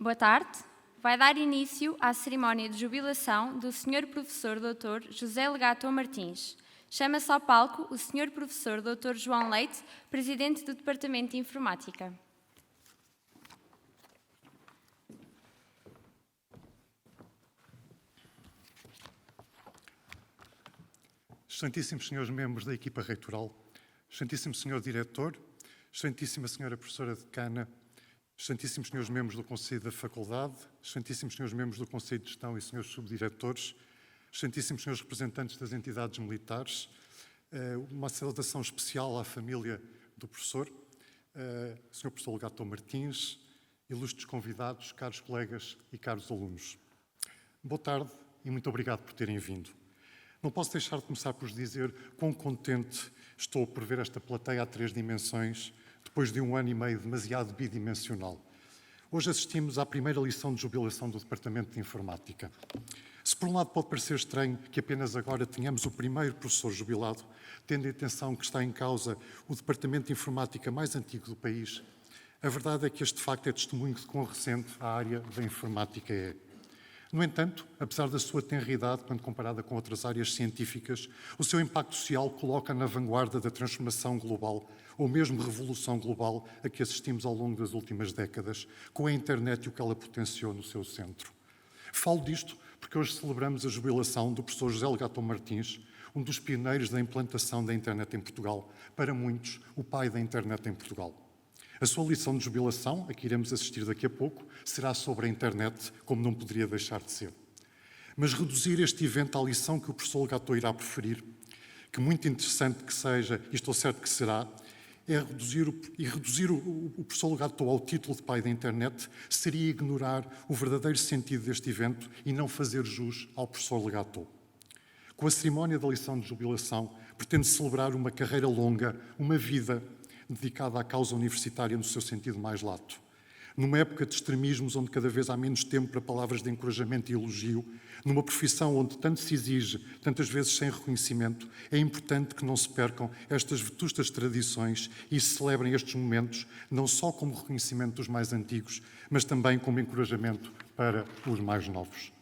Boa tarde. Vai dar início à cerimónia de jubilação do Sr. Professor Dr. José Legato Martins. Chama-se ao palco o Sr. Professor Dr. João Leite, Presidente do Departamento de Informática. Excelentíssimos senhores membros da equipa reitoral, excelentíssimo senhor diretor, excelentíssima senhora professora decana, excelentíssimos senhores membros do Conselho da Faculdade, excelentíssimos senhores membros do Conselho de Gestão e senhores subdiretores, excelentíssimos senhores representantes das entidades militares, uma saudação especial à família do professor, senhor professor Legato Martins, ilustres convidados, caros colegas e caros alunos. Boa tarde e muito obrigado por terem vindo. Não posso deixar de começar por dizer quão contente estou por ver esta plateia a 3 dimensões, depois de um ano e meio demasiado bidimensional. Hoje assistimos à primeira lição de jubilação do Departamento de Informática. Se por um lado pode parecer estranho que apenas agora tenhamos o primeiro professor jubilado, tendo em atenção que está em causa o Departamento de Informática mais antigo do país, a verdade é que este facto é testemunho de quão recente a área da informática é. No entanto, apesar da sua tenridade, quando comparada com outras áreas científicas, o seu impacto social coloca na vanguarda da transformação global, ou mesmo revolução global, a que assistimos ao longo das últimas décadas, com a internet e o que ela potenciou no seu centro. Falo disto porque hoje celebramos a jubilação do professor José Legato Martins, um dos pioneiros da implantação da internet em Portugal, para muitos, o pai da internet em Portugal. A sua lição de jubilação, a que iremos assistir daqui a pouco, será sobre a internet, como não poderia deixar de ser. Mas reduzir este evento à lição que o professor Legato irá preferir, que muito interessante que seja, e estou certo que será, é reduzir o professor Legato ao título de pai da internet, seria ignorar o verdadeiro sentido deste evento e não fazer jus ao professor Legato. Com a cerimónia da lição de jubilação, pretende celebrar uma carreira longa, uma vida dedicada à causa universitária no seu sentido mais lato. Numa época de extremismos onde cada vez há menos tempo para palavras de encorajamento e elogio, numa profissão onde tanto se exige, tantas vezes sem reconhecimento, é importante que não se percam estas vetustas tradições e se celebrem estes momentos não só como reconhecimento dos mais antigos, mas também como encorajamento para os mais novos.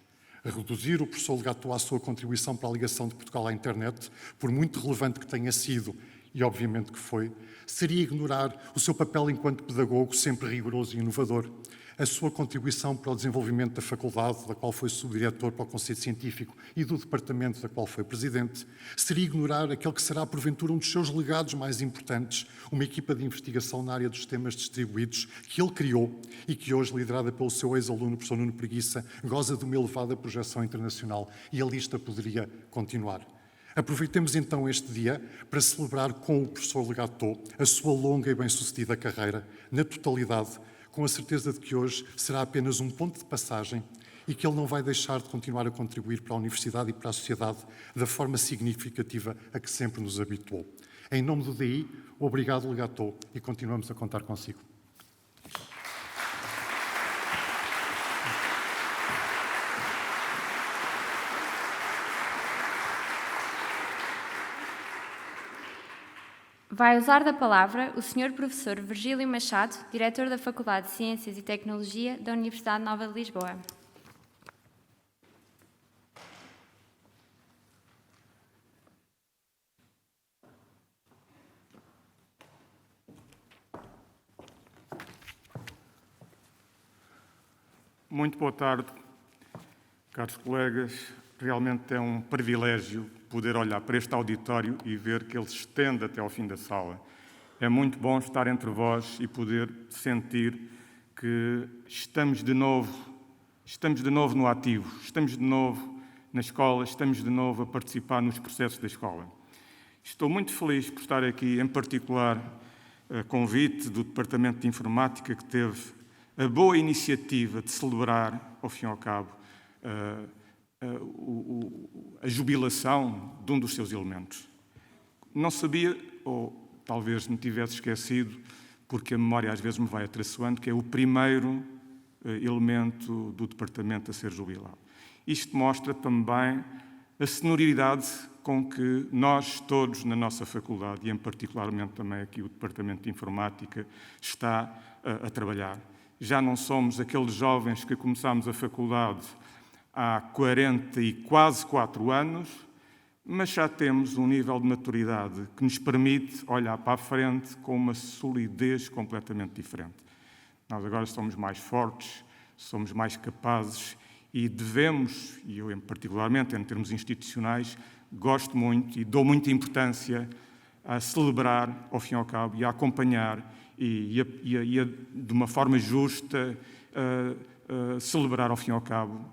A reduzir o professor Legato à sua contribuição para a ligação de Portugal à internet, por muito relevante que tenha sido, e obviamente que foi, seria ignorar o seu papel enquanto pedagogo sempre rigoroso e inovador, a sua contribuição para o desenvolvimento da faculdade, da qual foi subdiretor para o Conselho Científico e do departamento da qual foi presidente, seria ignorar aquele que será porventura um dos seus legados mais importantes, uma equipa de investigação na área dos sistemas distribuídos que ele criou e que hoje, liderada pelo seu ex-aluno, professor Nuno Preguiça, goza de uma elevada projeção internacional e a lista poderia continuar. Aproveitemos então este dia para celebrar com o professor Legato a sua longa e bem-sucedida carreira, na totalidade, com a certeza de que hoje será apenas um ponto de passagem e que ele não vai deixar de continuar a contribuir para a Universidade e para a sociedade da forma significativa a que sempre nos habituou. Em nome do DI, obrigado, Legato, e continuamos a contar consigo. Vai usar da palavra o Sr. Professor Virgílio Machado, diretor da Faculdade de Ciências e Tecnologia da Universidade Nova de Lisboa. Muito boa tarde, caros colegas. Realmente é um privilégio poder olhar para este auditório e ver que ele se estende até ao fim da sala. É muito bom estar entre vós e poder sentir que estamos de novo no ativo, estamos de novo na escola, estamos de novo a participar nos processos da escola. Estou muito feliz por estar aqui, em particular, a convite do Departamento de Informática, que teve a boa iniciativa de celebrar, ao fim e ao cabo, a jubilação de um dos seus elementos. Não sabia, ou talvez me tivesse esquecido, porque a memória às vezes me vai atraiçoando, que é o primeiro elemento do departamento a ser jubilado. Isto mostra também a senioridade com que nós todos na nossa faculdade, e em particularmente também aqui o Departamento de Informática, está a trabalhar. Já não somos aqueles jovens que começámos a faculdade há 40 e quase 4 anos, mas já temos um nível de maturidade que nos permite olhar para a frente com uma solidez completamente diferente. Nós agora somos mais fortes, somos mais capazes e devemos, e eu particularmente em termos institucionais, gosto muito e dou muita importância a celebrar, ao fim e ao cabo, e a acompanhar e de uma forma justa, celebrar, ao fim e ao cabo,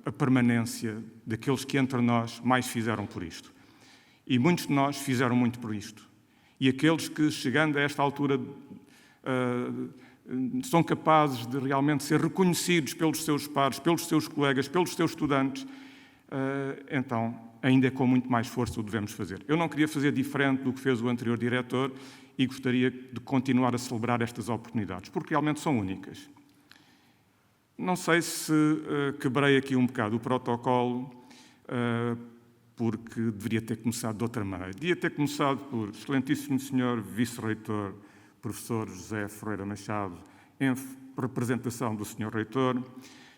a permanência daqueles que entre nós mais fizeram por isto. E muitos de nós fizeram muito por isto. E aqueles que, chegando a esta altura, são capazes de realmente ser reconhecidos pelos seus pares, pelos seus colegas, pelos seus estudantes, então, ainda com muito mais força o devemos fazer. Eu não queria fazer diferente do que fez o anterior diretor e gostaria de continuar a celebrar estas oportunidades, porque realmente são únicas. Não sei se quebrei aqui um bocado o protocolo, porque deveria ter começado de outra maneira. Devia ter começado por excelentíssimo senhor vice-reitor, professor José Ferreira Machado, em representação do senhor reitor,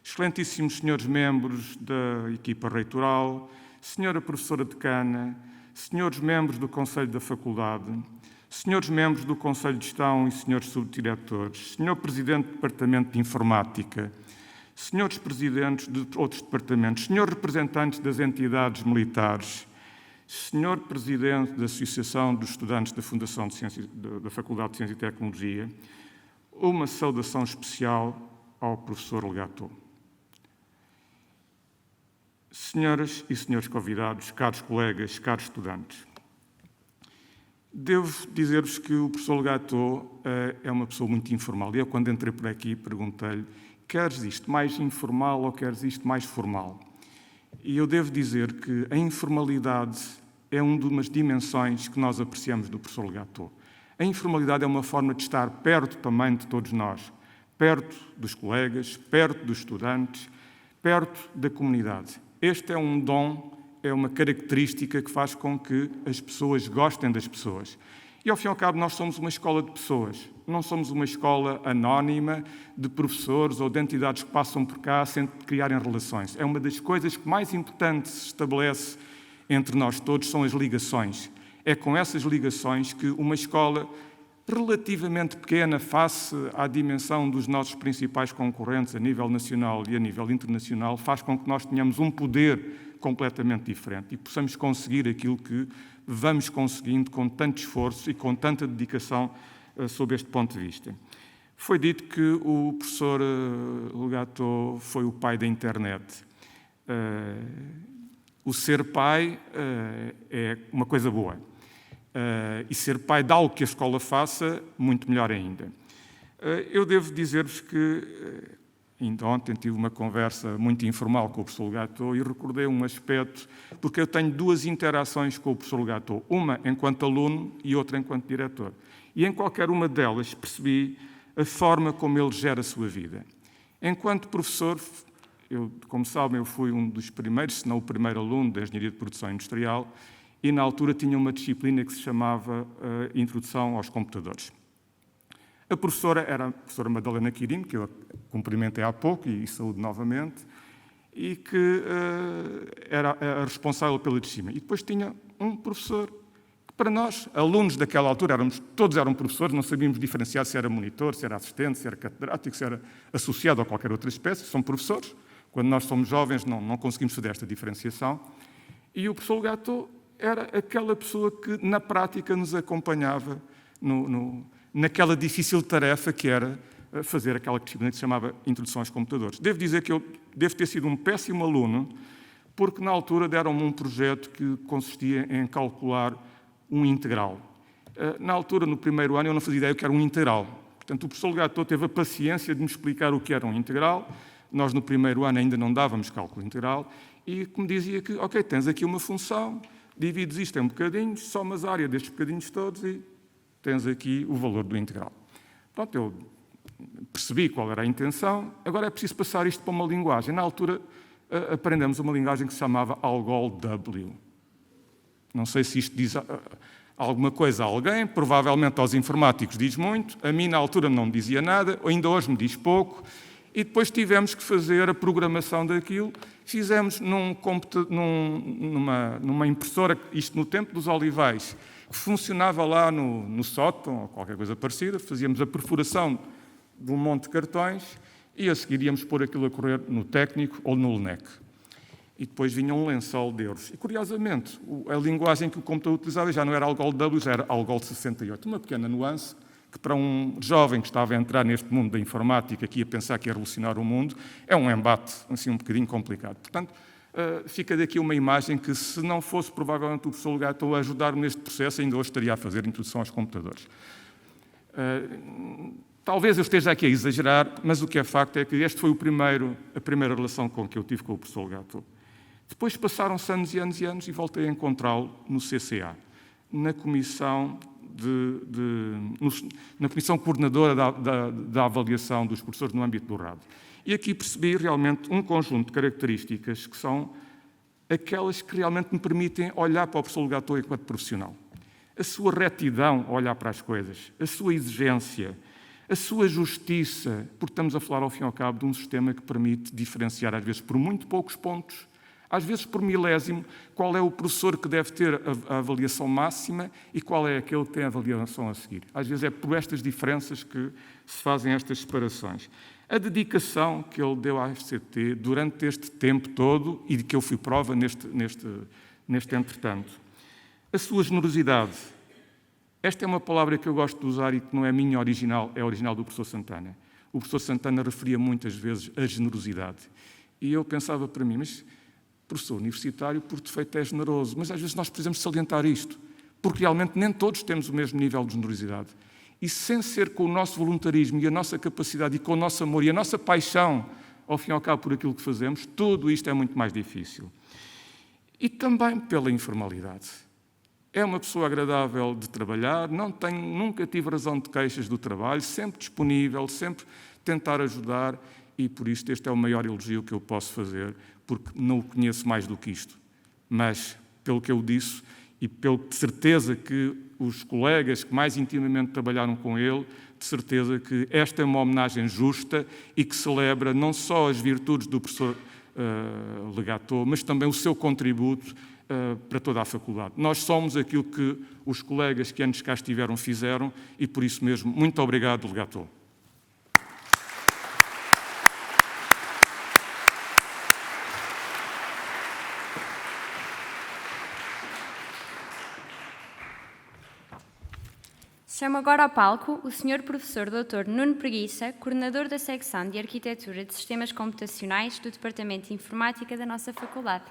excelentíssimos senhores membros da equipa reitoral, senhora professora decana, senhores membros do Conselho da Faculdade, senhores membros do Conselho de Gestão e senhores subdiretores, senhor Presidente do Departamento de Informática, senhores Presidentes de outros departamentos, senhores representantes das entidades militares, senhor Presidente da Associação dos Estudantes da Fundação de Ciências, da Faculdade de Ciência e Tecnologia, uma saudação especial ao professor Legato. Senhoras e senhores convidados, caros colegas, caros estudantes, devo dizer-vos que o professor Legato é uma pessoa muito informal. E eu, quando entrei por aqui, perguntei-lhe: queres isto mais informal ou queres isto mais formal? E eu devo dizer que a informalidade é uma das dimensões que nós apreciamos do professor Legato. A informalidade é uma forma de estar perto também de todos nós, perto dos colegas, perto dos estudantes, perto da comunidade. Este é um dom, é uma característica que faz com que as pessoas gostem das pessoas. E, ao fim e ao cabo, nós somos uma escola de pessoas. Não somos uma escola anónima de professores ou de entidades que passam por cá sem criarem relações. É uma das coisas que mais importante se estabelece entre nós todos, são as ligações. É com essas ligações que uma escola relativamente pequena face à dimensão dos nossos principais concorrentes a nível nacional e a nível internacional, faz com que nós tenhamos um poder completamente diferente e possamos conseguir aquilo que vamos conseguindo com tanto esforço e com tanta dedicação sob este ponto de vista. Foi dito que o professor Legato foi o pai da internet. O ser pai é uma coisa boa. E ser pai de algo que a escola faça, muito melhor ainda. Eu devo dizer-vos que ainda ontem tive uma conversa muito informal com o professor Legato e recordei um aspecto, porque eu tenho 2 interações com o professor Legato, uma enquanto aluno e outra enquanto diretor. E em qualquer uma delas percebi a forma como ele gera a sua vida. Enquanto professor, como sabem, eu fui um dos primeiros, se não o primeiro aluno da Engenharia de Produção Industrial, e na altura tinha uma disciplina que se chamava Introdução aos Computadores. A professora era a professora Madalena Quirino, que eu cumprimentei há pouco e saúdo novamente, e que era a responsável pela disciplina. E depois tinha um professor que, para nós, alunos daquela altura, todos eram professores, não sabíamos diferenciar se era monitor, se era assistente, se era catedrático, se era associado a qualquer outra espécie, são professores. Quando nós somos jovens não conseguimos fazer esta diferenciação. E o professor Legato era aquela pessoa que, na prática, nos acompanhava naquela difícil tarefa que era fazer aquela disciplina que se chamava Introdução aos Computadores. Devo dizer que eu devo ter sido um péssimo aluno, porque na altura deram-me um projeto que consistia em calcular um integral. Na altura, no primeiro ano, eu não fazia ideia do que era um integral. Portanto, o professor Legato teve a paciência de me explicar o que era um integral. Nós, no primeiro ano, ainda não dávamos cálculo integral e me dizia que, ok, tens aqui uma função, divides isto em bocadinhos, somas a área destes bocadinhos todos e tens aqui o valor do integral. Pronto, eu percebi qual era a intenção, agora é preciso passar isto para uma linguagem. Na altura, aprendemos uma linguagem que se chamava Algol W. Não sei se isto diz alguma coisa a alguém, provavelmente aos informáticos diz muito, a mim na altura não me dizia nada, ainda hoje me diz pouco, e depois tivemos que fazer a programação daquilo. Fizemos numa impressora, isto no tempo dos Olivais, que funcionava lá no sótão, ou qualquer coisa parecida, fazíamos a perfuração de um monte de cartões e a seguir íamos pôr aquilo a correr no técnico ou no LNEC. E depois vinha um lençol de euros. E, curiosamente, a linguagem que o computador utilizava já não era Algol W, já era Algol 68. Uma pequena nuance que, para um jovem que estava a entrar neste mundo da informática, que ia pensar que ia revolucionar o mundo, é um embate assim, um bocadinho complicado. Portanto, fica daqui uma imagem que, se não fosse provavelmente o professor Legato a ajudar-me neste processo, ainda hoje estaria a fazer introdução aos computadores. Talvez eu esteja aqui a exagerar, mas o que é facto é que este foi a primeira relação que eu tive com o professor Legato. Depois passaram-se anos e anos e anos e voltei a encontrá-lo no CCA, na comissão coordenadora da avaliação dos professores no âmbito do RAD. E aqui percebi realmente um conjunto de características que são aquelas que realmente me permitem olhar para o professor Legato enquanto profissional. A sua retidão a olhar para as coisas, a sua exigência, a sua justiça, porque estamos a falar ao fim e ao cabo de um sistema que permite diferenciar, às vezes por muito poucos pontos, às vezes por milésimo, qual é o professor que deve ter a avaliação máxima e qual é aquele que tem a avaliação a seguir. Às vezes é por estas diferenças que se fazem estas separações. A dedicação que ele deu à FCT durante este tempo todo e de que eu fui prova neste entretanto. A sua generosidade. Esta é uma palavra que eu gosto de usar e que não é minha original, é original do professor Santana. O professor Santana referia muitas vezes a generosidade. E eu pensava para mim, mas professor universitário, por defeito, é generoso. Mas às vezes nós precisamos salientar isto, porque realmente nem todos temos o mesmo nível de generosidade. E sem ser com o nosso voluntarismo e a nossa capacidade e com o nosso amor e a nossa paixão, ao fim e ao cabo, por aquilo que fazemos, tudo isto é muito mais difícil. E também pela informalidade. É uma pessoa agradável de trabalhar, nunca tive razão de queixas do trabalho, sempre disponível, sempre tentar ajudar, e por isso este é o maior elogio que eu posso fazer, porque não o conheço mais do que isto. Mas, pelo que eu disse, e pela certeza que os colegas que mais intimamente trabalharam com ele, de certeza que esta é uma homenagem justa e que celebra não só as virtudes do professor Legato, mas também o seu contributo para toda a faculdade. Nós somos aquilo que os colegas que antes cá estiveram fizeram e, por isso mesmo, muito obrigado, Legato. Chamo agora ao palco o Sr. Professor Dr. Nuno Preguiça, coordenador da secção de Arquitetura de Sistemas Computacionais do Departamento de Informática da nossa faculdade.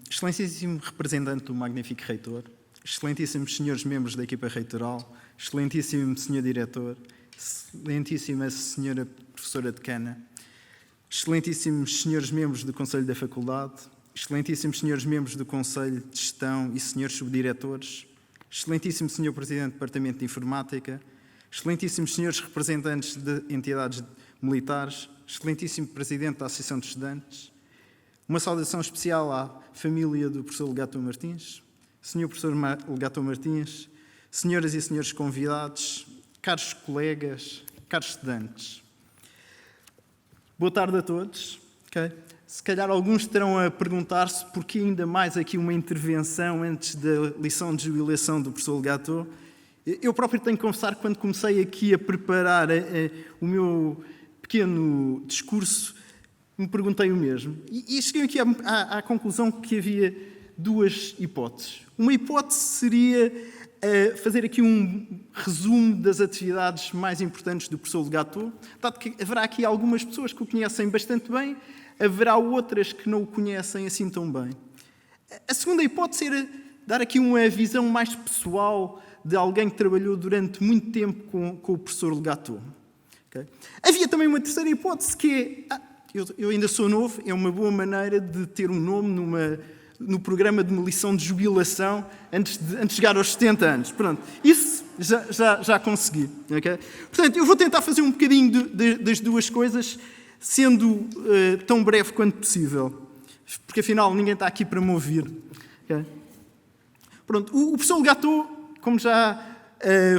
Excelentíssimo representante do magnífico reitor, excelentíssimos senhores membros da equipa reitoral, excelentíssimo senhor diretor, excelentíssima senhora professora decana, excelentíssimos senhores membros do Conselho da Faculdade, excelentíssimos senhores membros do Conselho de Gestão e senhores subdiretores, excelentíssimo senhor Presidente do Departamento de Informática, excelentíssimos senhores representantes de entidades militares, excelentíssimo Presidente da Associação de Estudantes, uma saudação especial à família do professor Legato Martins, senhor professor Legato Martins, senhoras e senhores convidados, caros colegas, caros estudantes. Boa tarde a todos. Okay. Se calhar alguns estarão a perguntar-se porquê ainda mais aqui uma intervenção antes da lição de jubilação do professor Legato. Eu próprio tenho que confessar que quando comecei aqui a preparar o meu pequeno discurso, me perguntei o mesmo. E cheguei aqui à conclusão que havia duas hipóteses. Uma hipótese seria fazer aqui um resumo das atividades mais importantes do professor Legato, dado que haverá aqui algumas pessoas que o conhecem bastante bem, haverá outras que não o conhecem assim tão bem. A segunda hipótese era dar aqui uma visão mais pessoal de alguém que trabalhou durante muito tempo com o professor Legato. Okay? Havia também uma terceira hipótese que é, eu ainda sou novo, é uma boa maneira de ter um nome no programa de uma lição de jubilação antes de chegar aos 70 anos. Pronto, isso já consegui. Okay? Portanto, eu vou tentar fazer um bocadinho das duas coisas, sendo tão breve quanto possível, porque afinal ninguém está aqui para me ouvir. Okay? Pronto, o professor Legato, como já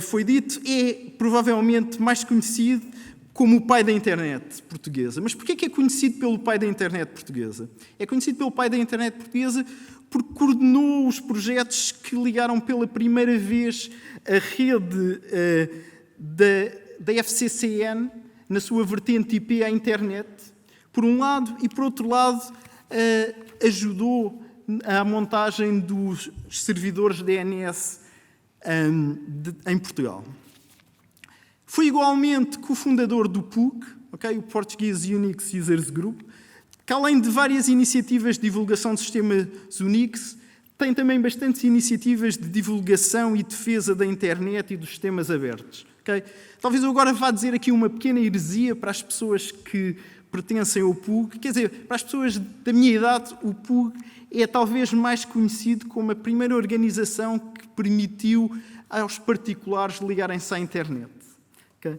foi dito, é provavelmente mais conhecido como o pai da internet portuguesa. Mas porquê que é conhecido pelo pai da internet portuguesa? É conhecido pelo pai da internet portuguesa porque coordenou os projetos que ligaram pela primeira vez a rede da FCCN na sua vertente IP à internet, por um lado, e por outro lado ajudou à montagem dos servidores DNS em Portugal. Foi igualmente cofundador do PUG, okay, o Portuguese Unix Users Group, que além de várias iniciativas de divulgação de sistemas Unix, tem também bastantes iniciativas de divulgação e defesa da internet e dos sistemas abertos. Okay? Talvez eu agora vá dizer aqui uma pequena heresia para as pessoas que pertencem ao PUG. Quer dizer, para as pessoas da minha idade, o PUG é talvez mais conhecido como a primeira organização que permitiu aos particulares ligarem-se à internet. Okay?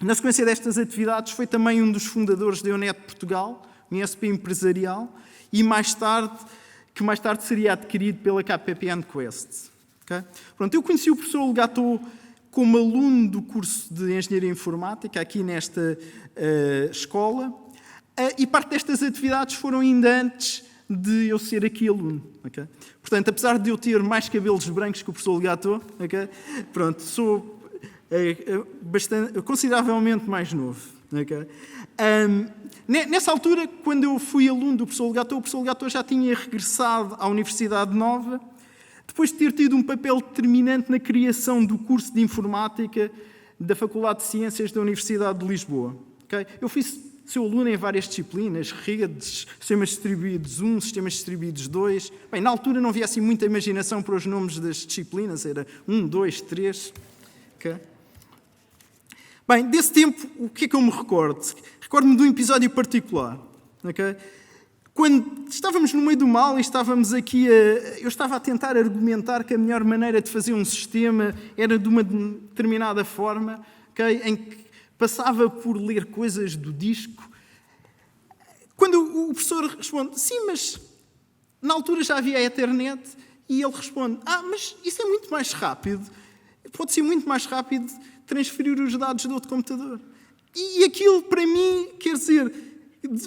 Na sequência destas atividades, foi também um dos fundadores da EUNET Portugal, um ISP empresarial, e que mais tarde seria adquirido pela KPN Quest. Okay? Pronto, eu conheci o professor Legato como aluno do curso de Engenharia Informática, aqui nesta escola, e parte destas atividades foram ainda antes de eu ser aqui aluno. Okay? Portanto, apesar de eu ter mais cabelos brancos que o professor Legato, okay? Pronto, sou consideravelmente mais novo. Okay? Nessa altura, quando eu fui aluno do professor Legato, o professor Legato já tinha regressado à Universidade Nova, depois de ter tido um papel determinante na criação do curso de Informática da Faculdade de Ciências da Universidade de Lisboa. Okay? Eu fui seu aluno em várias disciplinas, redes, sistemas distribuídos 1, sistemas distribuídos 2. Bem, na altura não havia assim muita imaginação para os nomes das disciplinas, era 1, 2, 3. Okay? Bem, desse tempo, o que é que eu me recordo? Recordo-me de um episódio particular. Okay? Quando estávamos no meio do mal e estávamos aqui eu estava a tentar argumentar que a melhor maneira de fazer um sistema era de uma determinada forma, okay? Em que passava por ler coisas do disco. Quando o professor responde, sim, mas na altura já havia a Ethernet, e ele responde, mas isso é muito mais rápido, pode ser muito mais rápido transferir os dados de outro computador. E aquilo, para mim, quer dizer,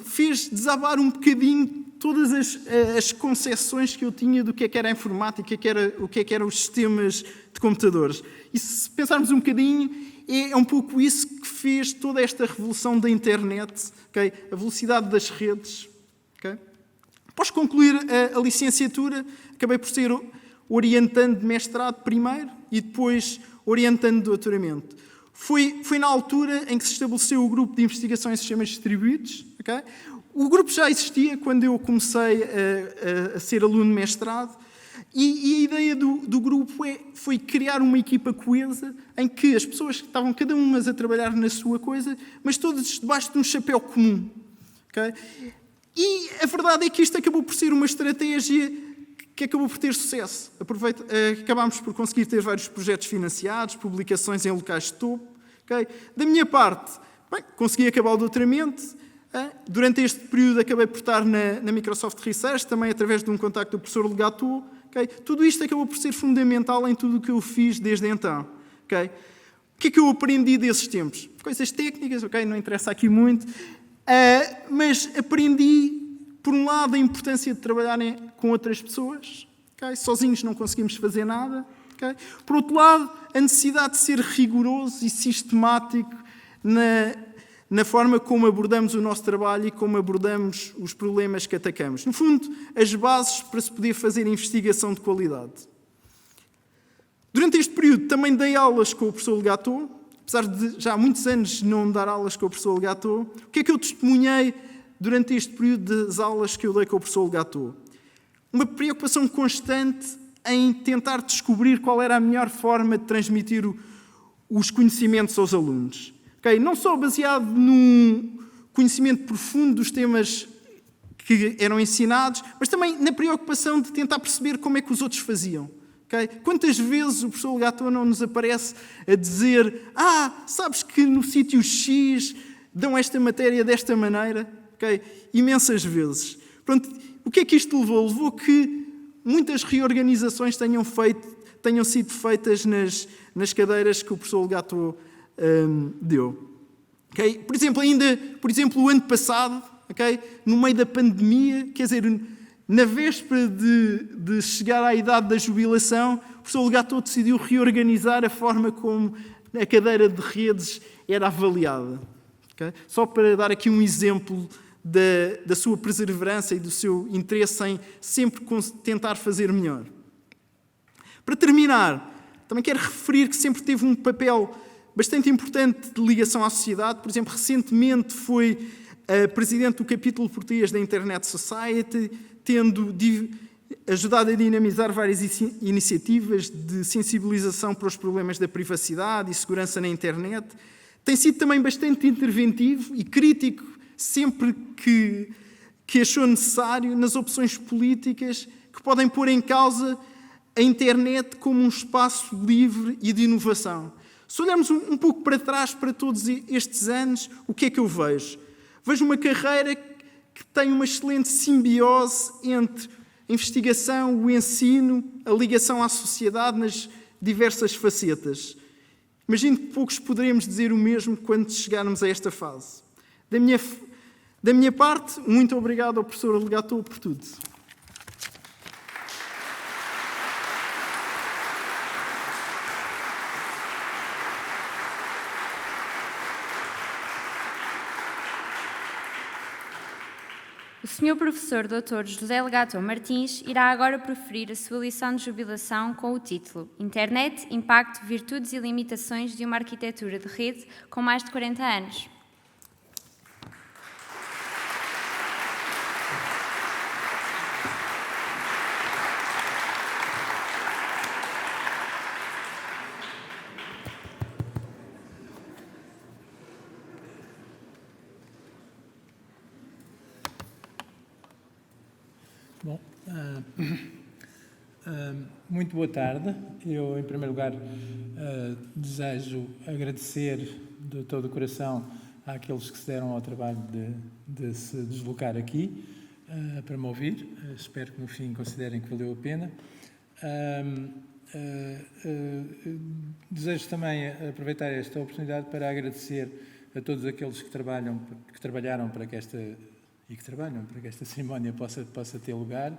fez desabar um bocadinho todas as concepções que eu tinha do que é que era a informática, o que é que eram os sistemas de computadores. E se pensarmos um bocadinho, é um pouco isso que fez toda esta revolução da internet, okay? A velocidade das redes. Okay? Após concluir a licenciatura, acabei por ser orientando de mestrado primeiro e depois orientando de doutoramento. Foi na altura em que se estabeleceu o grupo de investigação em sistemas distribuídos. Okay? O grupo já existia quando eu comecei a ser aluno de mestrado e a ideia do grupo foi criar uma equipa coesa em que as pessoas estavam cada uma a trabalhar na sua coisa, mas todas debaixo de um chapéu comum. Okay? E a verdade é que isto acabou por ser uma estratégia que acabou por ter sucesso. Acabámos por conseguir ter vários projetos financiados, publicações em locais de topo. Okay? Da minha parte, consegui acabar o doutoramento. Durante este período acabei por estar na Microsoft Research, também através de um contacto do professor Legato. Okay? Tudo isto acabou por ser fundamental em tudo o que eu fiz desde então. Okay? O que é que eu aprendi desses tempos? Coisas técnicas, okay? Não interessa aqui muito, mas aprendi, por um lado, a importância de trabalhar com outras pessoas. Okay? Sozinhos não conseguimos fazer nada. Okay? Por outro lado, a necessidade de ser rigoroso e sistemático na forma como abordamos o nosso trabalho e como abordamos os problemas que atacamos. No fundo, as bases para se poder fazer investigação de qualidade. Durante este período também dei aulas com o professor Legato, apesar de já há muitos anos não dar aulas com o professor Legato. O que é que eu testemunhei durante este período das aulas que eu dei com o professor Legato? Uma preocupação constante em tentar descobrir qual era a melhor forma de transmitir os conhecimentos aos alunos. Okay? Não só baseado num conhecimento profundo dos temas que eram ensinados, mas também na preocupação de tentar perceber como é que os outros faziam. Okay? Quantas vezes o professor Legato não nos aparece a dizer sabes que no sítio X dão esta matéria desta maneira? Okay? Imensas vezes. Pronto, o que é que isto levou? Levou que muitas reorganizações tenham sido feitas nas cadeiras que o professor Legato deu. Okay? Por exemplo, o ano passado, okay? No meio da pandemia, quer dizer, na véspera de chegar à idade da jubilação, o professor Legato decidiu reorganizar a forma como a cadeira de redes era avaliada. Okay? Só para dar aqui um exemplo da sua perseverança e do seu interesse em sempre tentar fazer melhor. Para terminar, também quero referir que sempre teve um papel bastante importante de ligação à sociedade. Por exemplo, recentemente foi presidente do capítulo português da Internet Society, tendo ajudado a dinamizar várias iniciativas de sensibilização para os problemas da privacidade e segurança na internet. Tem sido também bastante interventivo e crítico sempre que achou necessário nas opções políticas que podem pôr em causa a internet como um espaço livre e de inovação. Se olharmos um pouco para trás, para todos estes anos, o que é que eu vejo? Vejo uma carreira que tem uma excelente simbiose entre a investigação, o ensino, a ligação à sociedade nas diversas facetas. Imagino que poucos poderemos dizer o mesmo quando chegarmos a esta fase. Da minha parte, muito obrigado ao professor Legato por tudo. O Sr. Professor Dr. José Legato Martins irá agora proferir a sua lição de jubilação com o título Internet, Impacto, Virtudes e Limitações de uma Arquitetura de Rede com mais de 40 anos. Bom, muito boa tarde. Eu, em primeiro lugar, desejo agradecer de todo o coração àqueles que se deram ao trabalho de se deslocar aqui para me ouvir. Espero que, no fim, considerem que valeu a pena. Desejo também aproveitar esta oportunidade para agradecer a todos aqueles que trabalharam para que esta cerimónia possa ter lugar.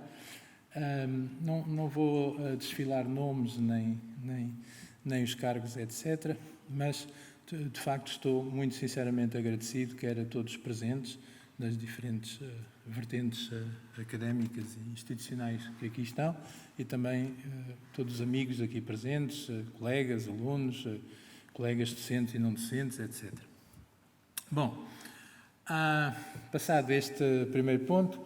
Não vou desfilar nomes nem os cargos, etc., mas, de facto, estou muito sinceramente agradecido, quer a todos os presentes, das diferentes vertentes académicas e institucionais que aqui estão, e também todos os amigos aqui presentes, colegas, alunos, colegas docentes e não docentes, etc. Bom, passado este primeiro ponto,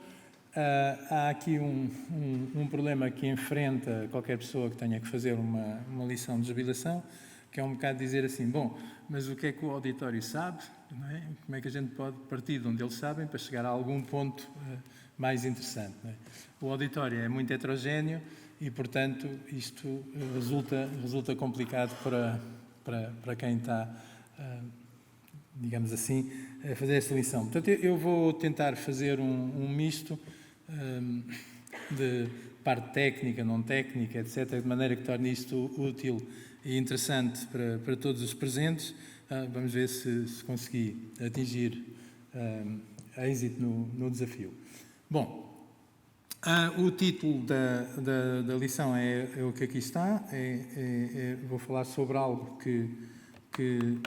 há aqui um problema que enfrenta qualquer pessoa que tenha que fazer uma lição de jubilação, que é um bocado dizer assim, bom, mas o que é que o auditório sabe? Não é? Como é que a gente pode partir de onde eles sabem para chegar a algum ponto mais interessante? Não é? O auditório é muito heterogéneo e, portanto, isto resulta complicado para quem está, digamos assim, a fazer esta lição. Portanto, eu vou tentar fazer um misto de parte técnica, não técnica, etc., de maneira que torne isto útil e interessante para todos os presentes. Vamos ver se consegui atingir êxito no desafio. Bom, o título da lição é o que aqui está. Vou falar sobre algo que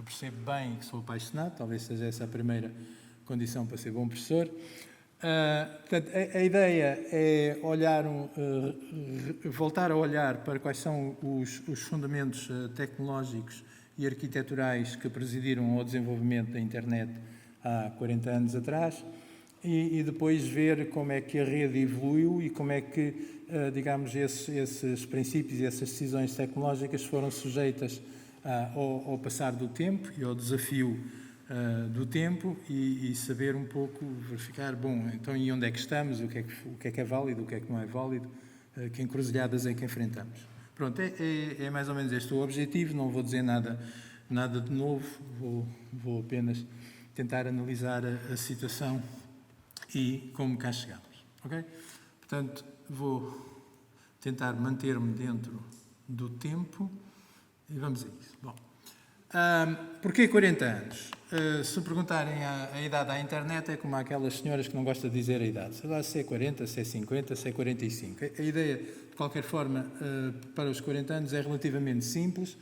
percebo bem e que sou apaixonado. Talvez seja essa a primeira condição para ser bom professor. Portanto, a ideia é voltar a olhar para quais são os fundamentos tecnológicos e arquiteturais que presidiram ao desenvolvimento da internet há 40 anos atrás e depois ver como é que a rede evoluiu e como é que, digamos, esses princípios e essas decisões tecnológicas foram sujeitas ao passar do tempo e ao desafio do tempo e saber um pouco, verificar, bom, então e onde é que estamos, o que é válido, o que é que não é válido, que encruzilhadas é que enfrentamos. Pronto, é mais ou menos este o objetivo, não vou dizer nada de novo, vou apenas tentar analisar a situação e como cá chegamos, ok? Portanto, vou tentar manter-me dentro do tempo e vamos a isso. Bom, porquê 40 anos? Se perguntarem a idade à internet, é como aquelas senhoras que não gostam de dizer a idade. Sei lá se é 40, se é 50, se é 45. A ideia, de qualquer forma, para os 40 anos é relativamente simples.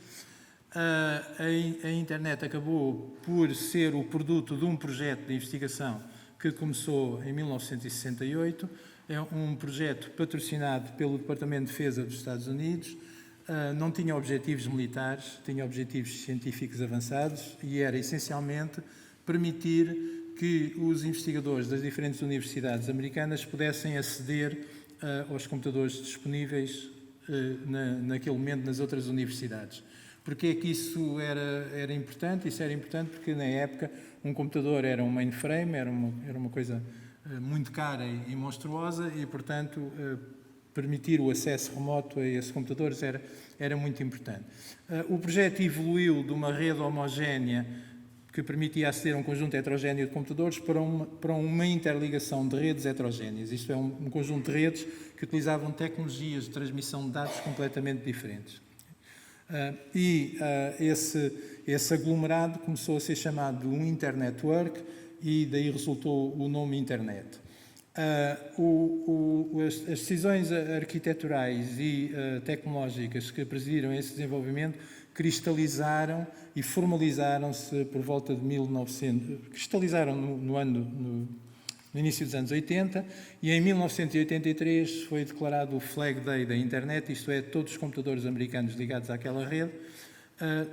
A internet acabou por ser o produto de um projeto de investigação que começou em 1968. É um projeto patrocinado pelo Departamento de Defesa dos Estados Unidos. Não tinha objetivos militares, tinha objetivos científicos avançados e era essencialmente permitir que os investigadores das diferentes universidades americanas pudessem aceder aos computadores disponíveis naquele momento nas outras universidades. Porquê é que isso era importante? Isso era importante porque, na época, um computador era um mainframe, era uma coisa muito cara e monstruosa e, portanto, permitir o acesso remoto a esses computadores era muito importante. O projeto evoluiu de uma rede homogénea que permitia aceder a um conjunto heterogéneo de computadores para uma interligação de redes heterogéneas. Isto é, um conjunto de redes que utilizavam tecnologias de transmissão de dados completamente diferentes. Esse aglomerado começou a ser chamado um Internetwork e daí resultou o nome Internet. As decisões arquiteturais e tecnológicas que presidiram esse desenvolvimento cristalizaram e formalizaram-se por volta de 1900, cristalizaram no início dos anos 80 e em 1983 foi declarado o Flag Day da Internet, isto é, todos os computadores americanos ligados àquela rede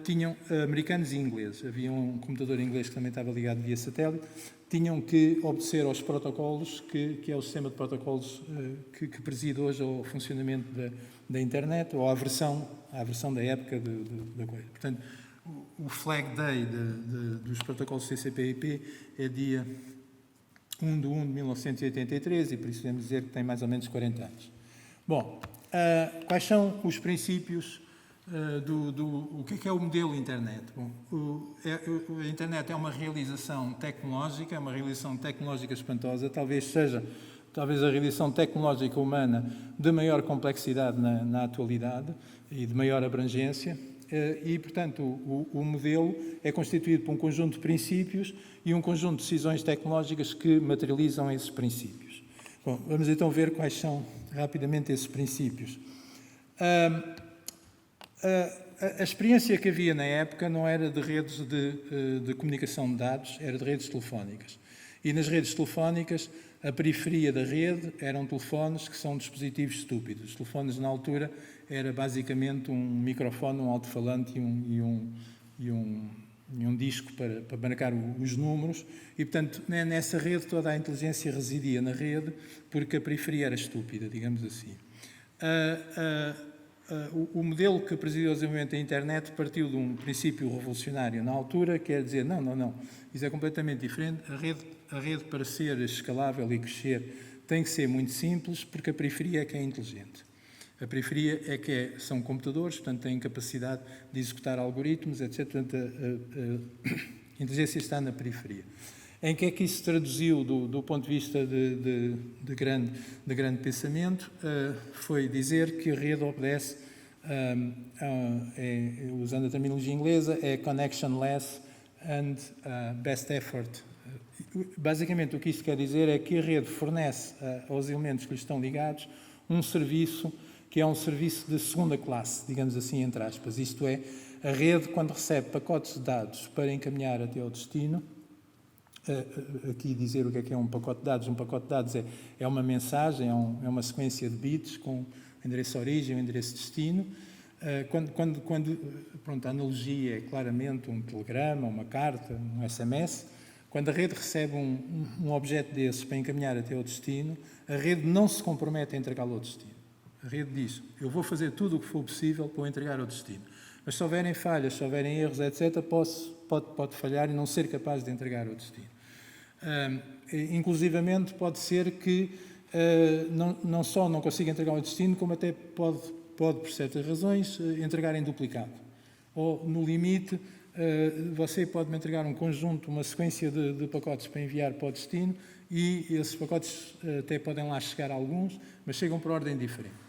tinham americanos e ingleses. Havia um computador inglês que também estava ligado via satélite, tinham que obedecer aos protocolos, que é o sistema de protocolos que preside hoje ao funcionamento da internet, ou à versão da época da coisa. Portanto, o Flag Day dos protocolos TCP/IP é dia 1 de 1 de 1983 e por isso podemos dizer que tem mais ou menos 40 anos. Bom, quais são os princípios o que é o modelo Internet? Bom, a Internet é uma realização tecnológica, espantosa, talvez a realização tecnológica humana de maior complexidade na atualidade e de maior abrangência e, portanto, o modelo é constituído por um conjunto de princípios e um conjunto de decisões tecnológicas que materializam esses princípios. Bom, vamos então ver quais são rapidamente esses princípios. A experiência que havia na época não era de redes de comunicação de dados, era de redes telefónicas. E nas redes telefónicas, a periferia da rede eram telefones que são dispositivos estúpidos. Os telefones, na altura, era basicamente um microfone, um alto-falante e um disco para marcar os números. E, portanto, nessa rede, toda a inteligência residia na rede, porque a periferia era estúpida, digamos assim. O modelo que presidiu o desenvolvimento da internet partiu de um princípio revolucionário na altura, que é dizer, não, isso é completamente diferente, a rede para ser escalável e crescer tem que ser muito simples, porque a periferia é que é inteligente. A periferia é que são computadores, portanto têm capacidade de executar algoritmos, etc. Portanto, a inteligência está na periferia. Em que é que isso se traduziu do ponto de vista de grande pensamento? Foi dizer que a rede obedece, usando a terminologia inglesa, é connectionless and best effort. Basicamente, o que isto quer dizer é que a rede fornece aos elementos que lhe estão ligados um serviço que é um serviço de segunda classe, digamos assim, entre aspas. Isto é, a rede, quando recebe pacotes de dados para encaminhar até ao destino, aqui dizer o que é um pacote de dados. Um pacote de dados é uma mensagem, é uma sequência de bits com endereço origem e endereço destino. Pronto, a analogia é claramente um telegrama, uma carta, um SMS. Quando a rede recebe um objeto desses para encaminhar até ao destino, a rede não se compromete a entregá-lo ao destino. A rede diz, eu vou fazer tudo o que for possível para o entregar ao destino. Mas se houverem falhas, se houverem erros, etc., pode falhar e não ser capaz de entregar ao destino. Inclusivamente, pode ser que não só não consiga entregar ao destino, como até pode, por certas razões, entregar em duplicado. Ou, no limite, você pode me entregar um conjunto, uma sequência de pacotes para enviar para o destino e esses pacotes até podem lá chegar alguns, mas chegam por ordem diferente.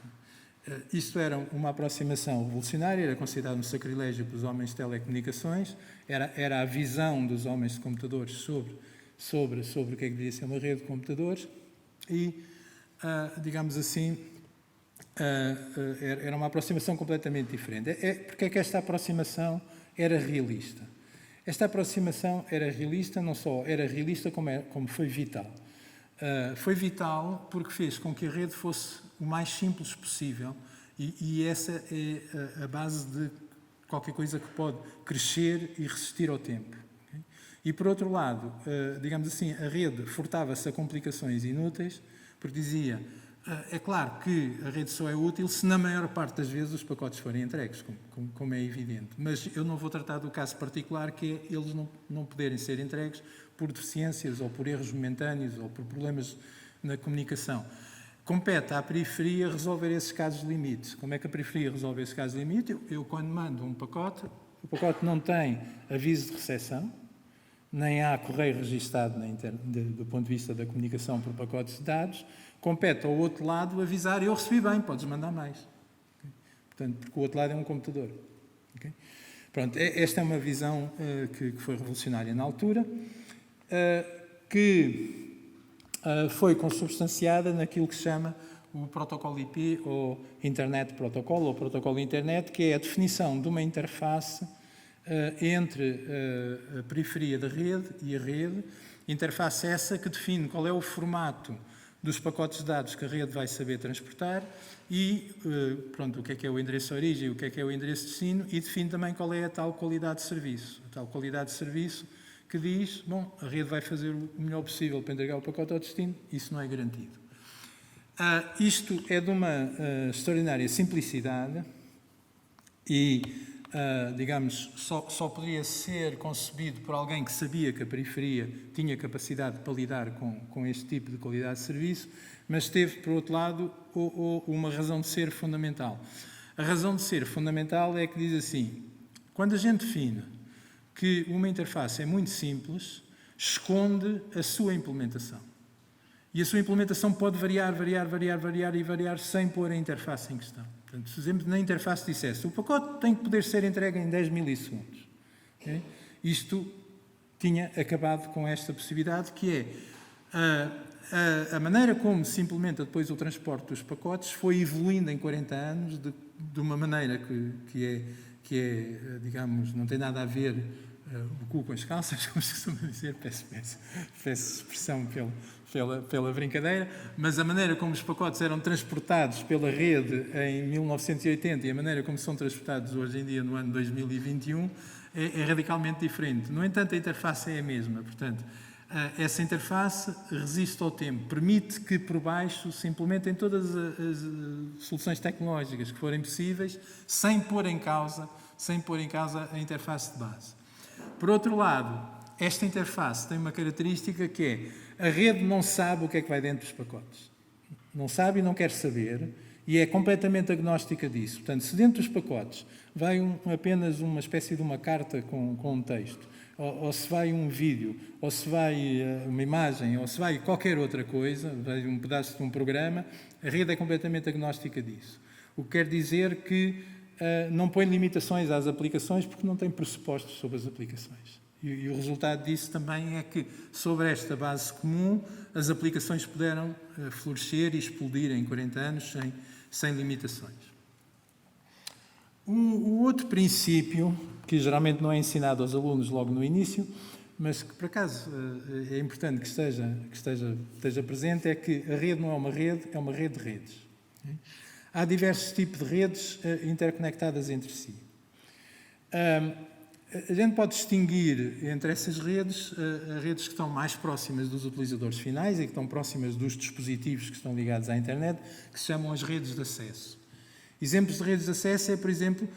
Isto era uma aproximação revolucionária, era considerado um sacrilégio para os homens de telecomunicações, era a visão dos homens de computadores sobre o que é que devia ser uma rede de computadores e, digamos assim, era uma aproximação completamente diferente. Porque é que esta aproximação era realista? Esta aproximação era realista, não só era realista, como foi vital. Foi vital porque fez com que a rede fosse o mais simples possível e essa é a base de qualquer coisa que pode crescer e resistir ao tempo. Okay? E, por outro lado, digamos assim, a rede furtava-se a complicações inúteis, porque dizia, é claro que a rede só é útil se na maior parte das vezes os pacotes forem entregues, como é evidente. Mas eu não vou tratar do caso particular, que é eles não poderem ser entregues por deficiências ou por erros momentâneos ou por problemas na comunicação. Compete à periferia resolver esses casos limites. Como é que a periferia resolve esses casos limites? Eu quando mando um pacote, o pacote não tem aviso de recepção, nem há correio registado do ponto de vista da comunicação por pacotes de dados. Compete ao outro lado avisar, eu recebi bem, podes mandar mais. Okay? Portanto, porque o outro lado é um computador. Okay? Pronto, esta é uma visão que foi revolucionária na altura, que foi consubstanciada naquilo que se chama o protocolo IP, ou Internet Protocol, ou protocolo Internet, que é a definição de uma interface entre a periferia da rede e a rede. Interface essa que define qual é o formato dos pacotes de dados que a rede vai saber transportar e, pronto, o que é o endereço de origem, o que é o endereço de destino, e define também qual é a tal qualidade de serviço. A tal qualidade de serviço que diz, bom, a rede vai fazer o melhor possível para entregar o pacote ao destino, isso não é garantido. Isto é de uma extraordinária simplicidade e, digamos, só poderia ser concebido por alguém que sabia que a periferia tinha capacidade para lidar com este tipo de qualidade de serviço, mas teve, por outro lado, uma razão de ser fundamental. A razão de ser fundamental é que diz assim, quando a gente define que uma interface é muito simples, esconde a sua implementação. E a sua implementação pode variar sem pôr a interface em questão. Portanto, se, por exemplo, na interface dissesse o pacote tem que poder ser entregue em 10 milissegundos. Okay? Isto tinha acabado com esta possibilidade, que é a maneira como se implementa depois o transporte dos pacotes foi evoluindo em 40 anos de uma maneira que é, digamos, não tem nada a ver o cu com as calças, como se costuma dizer, peço expressão pela brincadeira, mas a maneira como os pacotes eram transportados pela rede em 1980 e a maneira como são transportados hoje em dia no ano 2021 é radicalmente diferente. No entanto, a interface é a mesma, portanto, essa interface resiste ao tempo, permite que por baixo se implementem todas as soluções tecnológicas que forem possíveis, sem pôr em causa a interface de base. Por outro lado, esta interface tem uma característica que é a rede não sabe o que é que vai dentro dos pacotes. Não sabe e não quer saber e é completamente agnóstica disso. Portanto, se dentro dos pacotes vai apenas uma espécie de uma carta com um texto, ou se vai um vídeo, ou se vai uma imagem, ou se vai qualquer outra coisa, vai um pedaço de um programa, a rede é completamente agnóstica disso. O que quer dizer que não põe limitações às aplicações porque não tem pressupostos sobre as aplicações. E o resultado disso também é que, sobre esta base comum, as aplicações puderam florescer e explodir em 40 anos sem limitações. O outro princípio, que geralmente não é ensinado aos alunos logo no início, mas que, por acaso, é importante que esteja presente, é que a rede não é uma rede, é uma rede de redes. Há diversos tipos de redes interconectadas entre si. A gente pode distinguir entre essas redes redes que estão mais próximas dos utilizadores finais e que estão próximas dos dispositivos que estão ligados à internet, que se chamam as redes de acesso. Exemplos de redes de acesso é, por exemplo,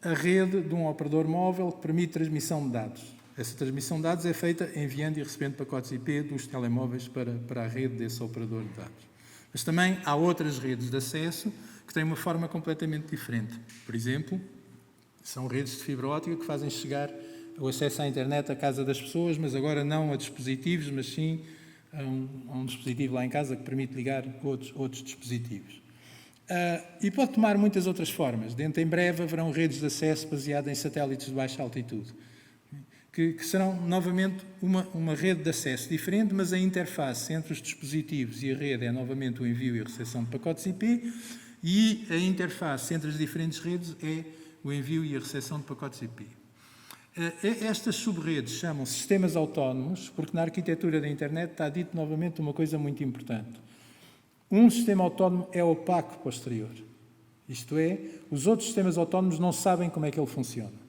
a rede de um operador móvel que permite transmissão de dados. Essa transmissão de dados é feita enviando e recebendo pacotes IP dos telemóveis para a rede desse operador de dados. Mas também há outras redes de acesso que têm uma forma completamente diferente. Por exemplo, são redes de fibra óptica que fazem chegar o acesso à internet à casa das pessoas, mas agora não a dispositivos, mas sim a um dispositivo lá em casa que permite ligar outros dispositivos. E pode tomar muitas outras formas. Em breve haverão redes de acesso baseadas em satélites de baixa altitude, que serão novamente uma rede de acesso diferente, mas a interface entre os dispositivos e a rede é novamente o envio e a recepção de pacotes IP, e a interface entre as diferentes redes é o envio e a recepção de pacotes IP. Estas sub-redes chamam-se sistemas autónomos, porque na arquitetura da internet está dito novamente uma coisa muito importante. Um sistema autónomo é opaco para o exterior. Isto é, os outros sistemas autónomos não sabem como é que ele funciona.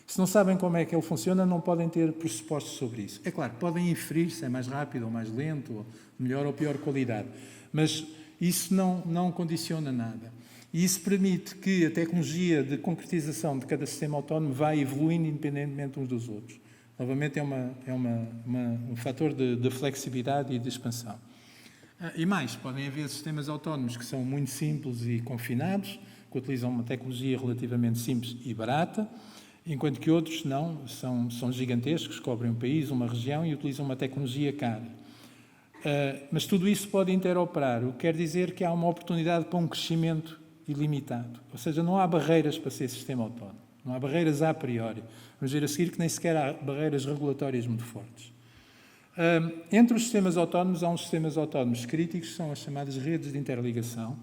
Se não sabem como é que ele funciona, não podem ter pressupostos sobre isso. É claro, podem inferir se é mais rápido ou mais lento, ou melhor ou pior qualidade, mas isso não condiciona nada. E isso permite que a tecnologia de concretização de cada sistema autónomo vá evoluindo independentemente uns dos outros. Novamente, é um fator de flexibilidade e de expansão. E mais, podem haver sistemas autónomos que são muito simples e confinados, que utilizam uma tecnologia relativamente simples e barata, enquanto que outros não, são gigantescos, cobrem um país, uma região e utilizam uma tecnologia cara. Mas tudo isso pode interoperar, o que quer dizer que há uma oportunidade para um crescimento ilimitado. Ou seja, não há barreiras para ser sistema autónomo, não há barreiras a priori. Vamos ver a seguir que nem sequer há barreiras regulatórias muito fortes. Entre os sistemas autónomos, há uns sistemas autónomos críticos, que são as chamadas redes de interligação.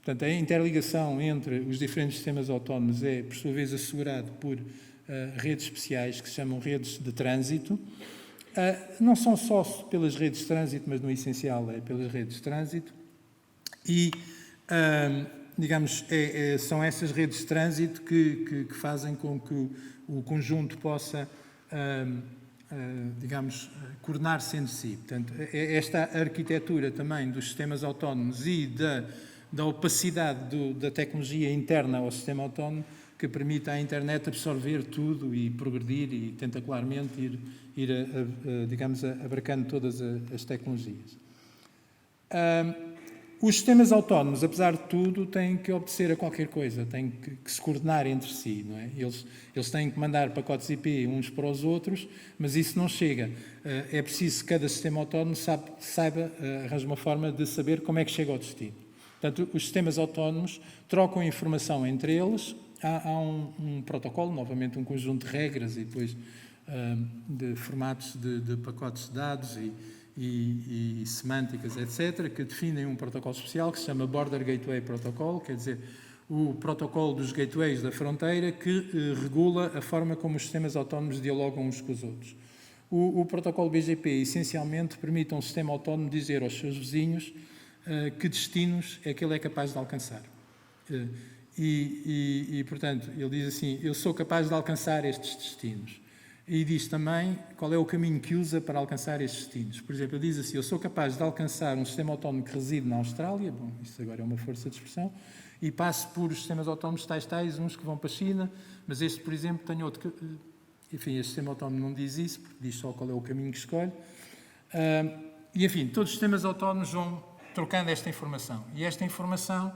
Portanto, a interligação entre os diferentes sistemas autónomos é, por sua vez, assegurado por redes especiais que se chamam redes de trânsito. Não são só pelas redes de trânsito, mas no essencial é pelas redes de trânsito. E, digamos, são essas redes de trânsito que fazem com que o conjunto possa, digamos, coordenar-se entre si. Portanto, esta arquitetura também dos sistemas autónomos e da opacidade da tecnologia interna ao sistema autónomo que permite à internet absorver tudo e progredir e tentacularmente ir digamos, abarcando todas as tecnologias. Os sistemas autónomos, apesar de tudo, têm que obedecer a qualquer coisa, têm que se coordenar entre si, não é? Eles têm que mandar pacotes IP uns para os outros, mas isso não chega. É preciso que cada sistema autónomo saiba, arranje uma forma de saber como é que chega ao destino. Portanto, os sistemas autónomos trocam informação entre eles, há um protocolo, novamente um conjunto de regras e depois de formatos de pacotes de dados e semânticas, etc., que definem um protocolo especial que se chama Border Gateway Protocol, quer dizer, o protocolo dos gateways da fronteira que regula a forma como os sistemas autónomos dialogam uns com os outros. O protocolo BGP, essencialmente, permite a um sistema autónomo dizer aos seus vizinhos que destinos é que ele é capaz de alcançar. Portanto, ele diz assim, eu sou capaz de alcançar estes destinos. E diz também qual é o caminho que usa para alcançar estes destinos. Por exemplo, ele diz assim, eu sou capaz de alcançar um sistema autónomo que reside na Austrália, bom, isso agora é uma força de expressão, e passo por os sistemas autónomos tais, uns que vão para a China, mas este, por exemplo, tem outro... Enfim, este sistema autónomo não diz isso, porque diz só qual é o caminho que escolhe. E, enfim, todos os sistemas autónomos vão trocando esta informação. E esta informação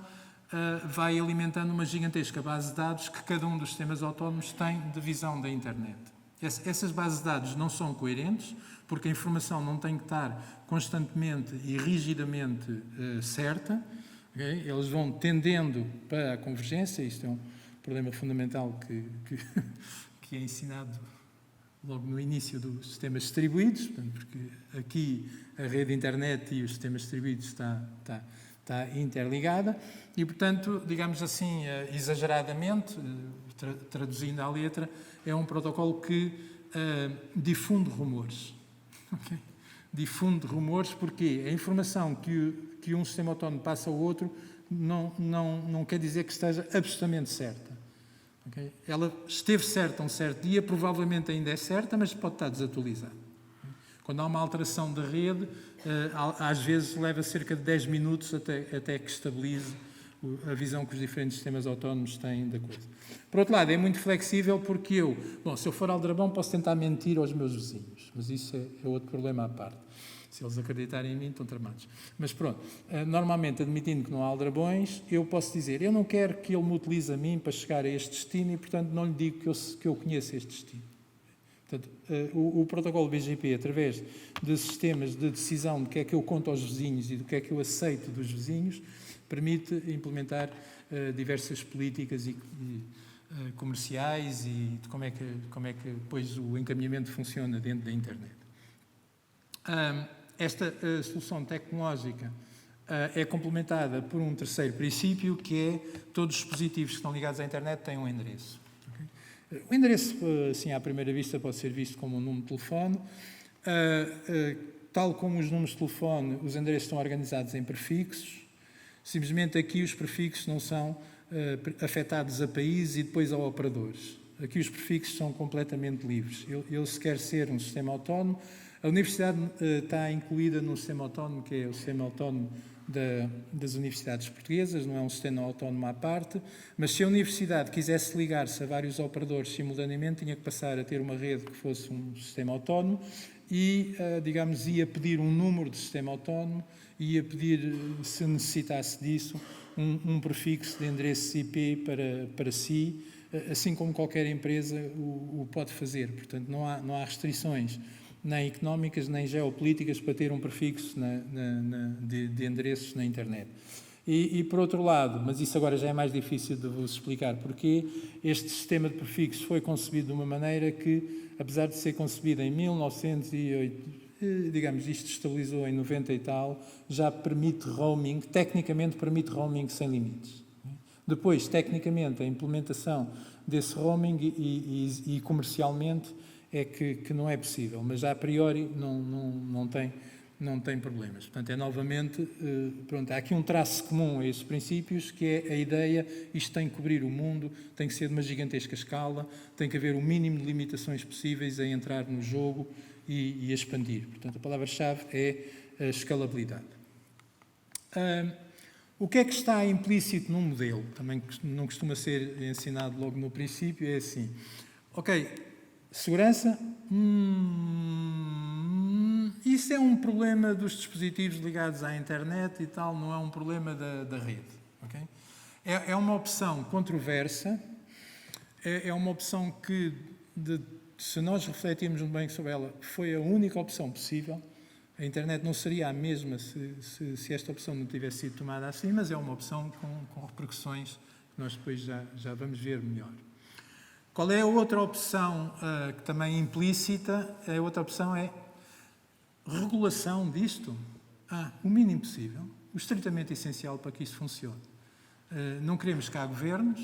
vai alimentando uma gigantesca base de dados que cada um dos sistemas autónomos tem de visão da internet. Essas bases de dados não são coerentes, porque a informação não tem que estar constantemente e rigidamente certa. Okay? Eles vão tendendo para a convergência. Isto é um problema fundamental que é ensinado logo no início dos sistemas distribuídos, portanto, porque aqui a rede internet e os sistemas distribuídos está interligada e, portanto, digamos assim, exageradamente, traduzindo à letra, é um protocolo que difunde rumores. Okay? Difunde rumores porque a informação que um sistema autónomo passa ao outro não quer dizer que esteja absolutamente certa. Okay? Ela esteve certa um certo dia, provavelmente ainda é certa, mas pode estar desatualizada. Quando há uma alteração da rede, às vezes leva cerca de 10 minutos até que estabilize a visão que os diferentes sistemas autónomos têm da coisa. Por outro lado, é muito flexível porque se eu for aldrabão, posso tentar mentir aos meus vizinhos, mas isso é outro problema à parte. Se eles acreditarem em mim, estão tramados. Mas pronto, normalmente, admitindo que não há aldrabões, eu posso dizer, eu não quero que ele me utilize a mim para chegar a este destino e, portanto, não lhe digo que eu conheço este destino. Portanto, o protocolo BGP, através de sistemas de decisão do que é que eu conto aos vizinhos e do que é que eu aceito dos vizinhos, permite implementar diversas políticas comerciais e de como é que depois o encaminhamento funciona dentro da internet. Esta solução tecnológica é complementada por um terceiro princípio, que é todos os dispositivos que estão ligados à internet têm um endereço. Okay? O endereço, assim, à primeira vista, pode ser visto como um número de telefone. Tal como os números de telefone, os endereços estão organizados em prefixos. Simplesmente aqui os prefixos não são afetados a países e depois a operadores. Aqui os prefixos são completamente livres. Ele se quer ser um sistema autónomo. A universidade está incluída num sistema autónomo, que é o sistema autónomo das universidades portuguesas, não é um sistema autónomo à parte, mas se a universidade quisesse ligar-se a vários operadores simultaneamente, tinha que passar a ter uma rede que fosse um sistema autónomo e, digamos, ia pedir um número de sistema autónomo, ia pedir, se necessitasse disso, um prefixo de endereço IP para si, assim como qualquer empresa o pode fazer. Portanto, não há restrições nem económicas, nem geopolíticas para ter um prefixo de endereços na internet. E, por outro lado, mas isso agora já é mais difícil de vos explicar porquê, este sistema de prefixos foi concebido de uma maneira que, apesar de ser concebido em 1908, digamos, isto estabilizou em 90 e tal, já permite roaming, tecnicamente permite roaming sem limites. Depois, tecnicamente, a implementação desse roaming e comercialmente é que não é possível, mas a priori não tem problemas. Portanto, é novamente, há aqui um traço comum a esses princípios, que é a ideia, isto tem que cobrir o mundo, tem que ser de uma gigantesca escala, tem que haver o mínimo de limitações possíveis a entrar no jogo e a expandir. Portanto, a palavra-chave é a escalabilidade. O que é que está implícito num modelo? Também não costuma ser ensinado logo no princípio, é assim, segurança, isso é um problema dos dispositivos ligados à internet e tal, não é um problema da rede. Okay? É uma opção controversa, é uma opção que, se nós refletirmos bem sobre ela, foi a única opção possível. A internet não seria a mesma se esta opção não tivesse sido tomada assim, mas é uma opção com repercussões que nós depois já vamos ver melhor. Qual é a outra opção que também é implícita? A outra opção é regulação disto. O mínimo possível, o estritamente essencial para que isso funcione. Não queremos que há governos,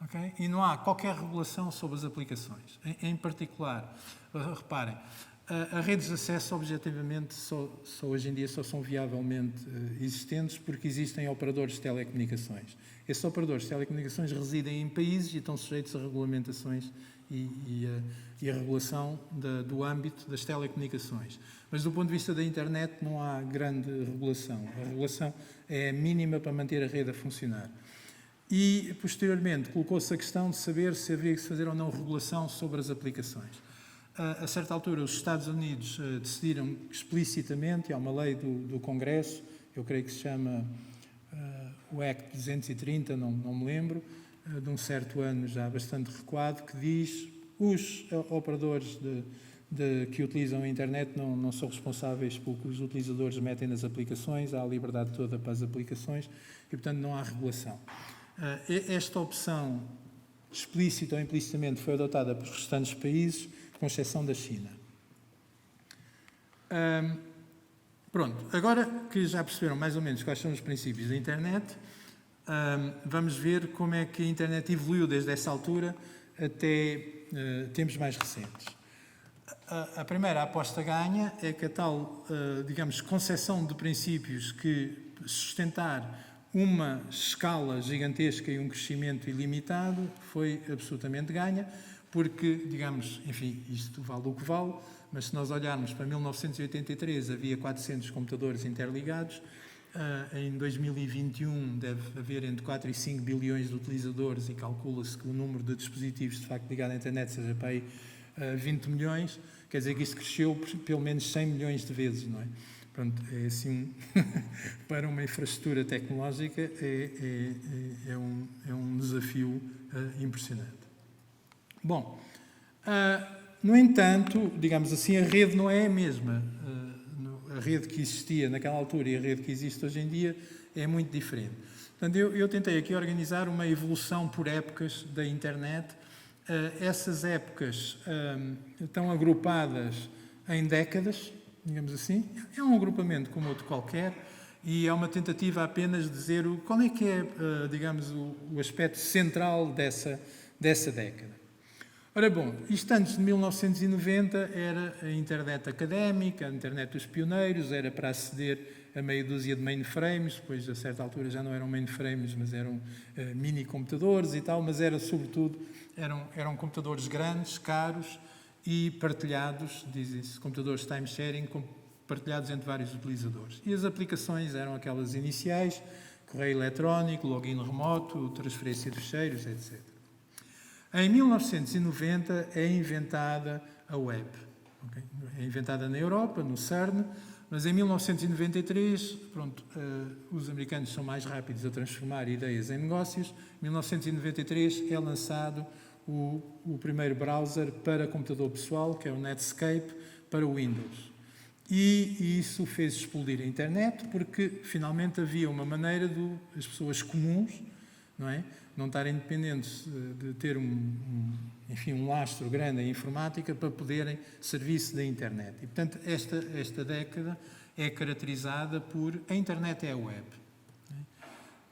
okay? E não há qualquer regulação sobre as aplicações. Em particular, reparem, as redes de acesso, objetivamente, só hoje em dia só são viavelmente existentes porque existem operadores de telecomunicações. Esses operadores de telecomunicações residem em países e estão sujeitos a regulamentações e a regulação do âmbito das telecomunicações. Mas, do ponto de vista da internet, não há grande regulação. A regulação é mínima para manter a rede a funcionar. E, posteriormente, colocou-se a questão de saber se haveria que se fazer ou não regulação sobre as aplicações. A certa altura, os Estados Unidos decidiram explicitamente, há uma lei do Congresso, eu creio que se chama o Act 230, não me lembro, de um certo ano já bastante recuado, que diz os operadores que utilizam a internet não são responsáveis pelo que os utilizadores metem nas aplicações, há a liberdade toda para as aplicações e, portanto, não há regulação. Esta opção, explícita ou implicitamente, foi adotada pelos restantes países, com exceção da China. Agora que já perceberam mais ou menos quais são os princípios da internet, vamos ver como é que a internet evoluiu desde essa altura até tempos mais recentes. A primeira aposta ganha é que a tal, digamos, concepção de princípios que sustentar uma escala gigantesca e um crescimento ilimitado foi absolutamente ganha, porque, digamos, enfim, isto vale o que vale, mas se nós olharmos para 1983, havia 400 computadores interligados, Em 2021 deve haver entre 4 e 5 bilhões de utilizadores e calcula-se que o número de dispositivos de facto ligados à internet seja para aí 20 milhões, quer dizer que isto cresceu pelo menos 100 milhões de vezes, não é? Pronto, é assim, para uma infraestrutura tecnológica é um desafio impressionante. Bom, no entanto, digamos assim, a rede não é a mesma. A rede que existia naquela altura e a rede que existe hoje em dia é muito diferente. Portanto, eu tentei aqui organizar uma evolução por épocas da internet. Essas épocas estão agrupadas em décadas, digamos assim. É um agrupamento como outro qualquer e é uma tentativa apenas de dizer qual é que é, digamos, o aspecto central dessa década. Ora bom, isto antes de 1990 era a internet académica, a internet dos pioneiros, era para aceder a meia dúzia de mainframes, depois a certa altura já não eram mainframes, mas eram mini computadores e tal, mas era sobretudo, eram computadores grandes, caros e partilhados, dizem-se, computadores time sharing, partilhados entre vários utilizadores. E as aplicações eram aquelas iniciais, correio eletrónico, login remoto, transferência de ficheiros, etc. Em 1990 é inventada a web. Okay? É inventada na Europa, no CERN, mas em 1993, os americanos são mais rápidos a transformar ideias em negócios. Em 1993 é lançado o primeiro browser para computador pessoal, que é o Netscape, para o Windows. E isso fez explodir a internet, porque finalmente havia uma maneira de as pessoas comuns, não estarem dependentes de ter um lastro grande em informática para poderem servir-se da internet. E, portanto, esta década é caracterizada por a internet é a web.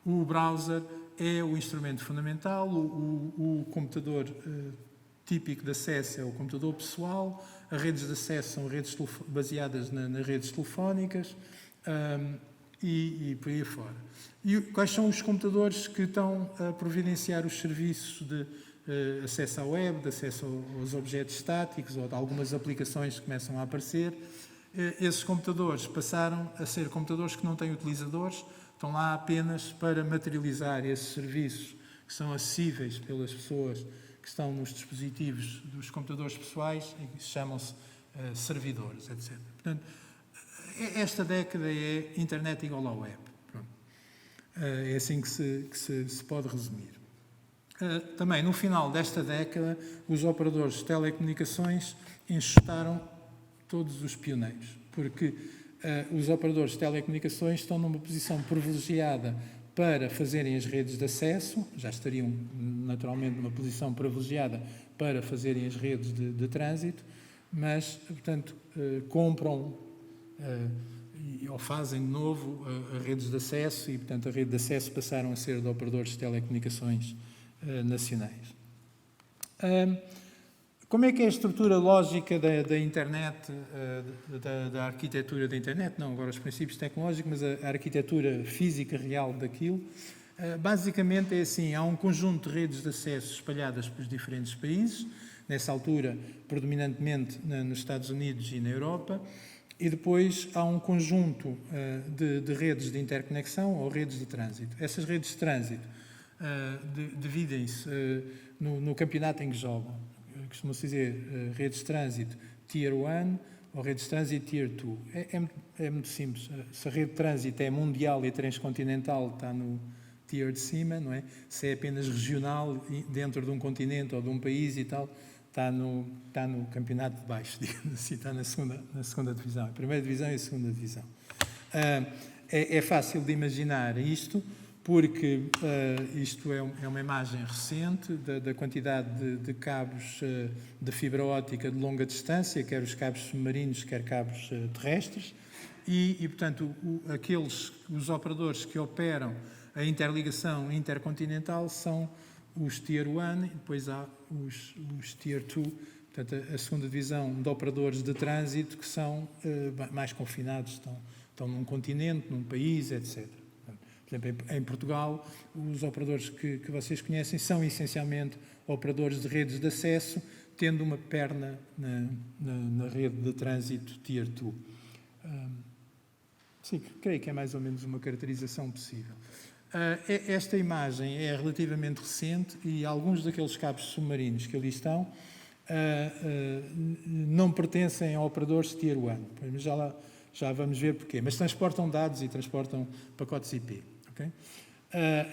O browser é o instrumento fundamental, o computador típico de acesso é o computador pessoal, as redes de acesso são redes baseadas nas redes telefónicas e por aí fora. E quais são os computadores que estão a providenciar os serviços de acesso à web, de acesso aos objetos estáticos ou de algumas aplicações que começam a aparecer? Esses computadores passaram a ser computadores que não têm utilizadores, estão lá apenas para materializar esses serviços que são acessíveis pelas pessoas que estão nos dispositivos dos computadores pessoais e que chamam-se servidores, etc. Portanto, esta década é internet igual à web. É assim que se pode resumir. Também, no final desta década, os operadores de telecomunicações enxutaram todos os pioneiros, porque os operadores de telecomunicações estão numa posição privilegiada para fazerem as redes de acesso, já estariam naturalmente numa posição privilegiada para fazerem as redes de trânsito, mas, portanto, compram ou fazem de novo as redes de acesso e, portanto, a rede de acesso passaram a ser de operadores de telecomunicações nacionais. Como é que é a estrutura lógica da internet, da arquitetura da internet? Não agora os princípios tecnológicos, mas a arquitetura física real daquilo. Basicamente é assim, há um conjunto de redes de acesso espalhadas pelos diferentes países, nessa altura predominantemente nos Estados Unidos e na Europa, e depois há um conjunto de redes de interconexão ou redes de trânsito. Essas redes de trânsito dividem-se no campeonato em que jogam. Costuma-se dizer redes de trânsito Tier 1 ou redes de trânsito Tier 2. É muito simples. Se a rede de trânsito é mundial e transcontinental, está no Tier de cima, não é? Se é apenas regional, dentro de um continente ou de um país e tal, está no campeonato de baixo, digamos assim, está na segunda divisão, a primeira divisão e a segunda divisão. É fácil de imaginar isto, porque isto é uma imagem recente da quantidade de cabos de fibra óptica de longa distância, quer os cabos submarinos, quer cabos terrestres, e portanto, os operadores que operam a interligação intercontinental são os Tier 1 e depois há os Tier 2, portanto, a segunda divisão de operadores de trânsito que são mais confinados, estão num continente, num país, etc. Por exemplo, em Portugal, os operadores que vocês conhecem são essencialmente operadores de redes de acesso, tendo uma perna na rede de trânsito Tier 2. Sim, creio que é mais ou menos uma caracterização possível. Esta imagem é relativamente recente e alguns daqueles cabos submarinos que ali estão não pertencem a operadores Tier 1. Mas já vamos ver porquê. Mas transportam dados e transportam pacotes IP. Okay?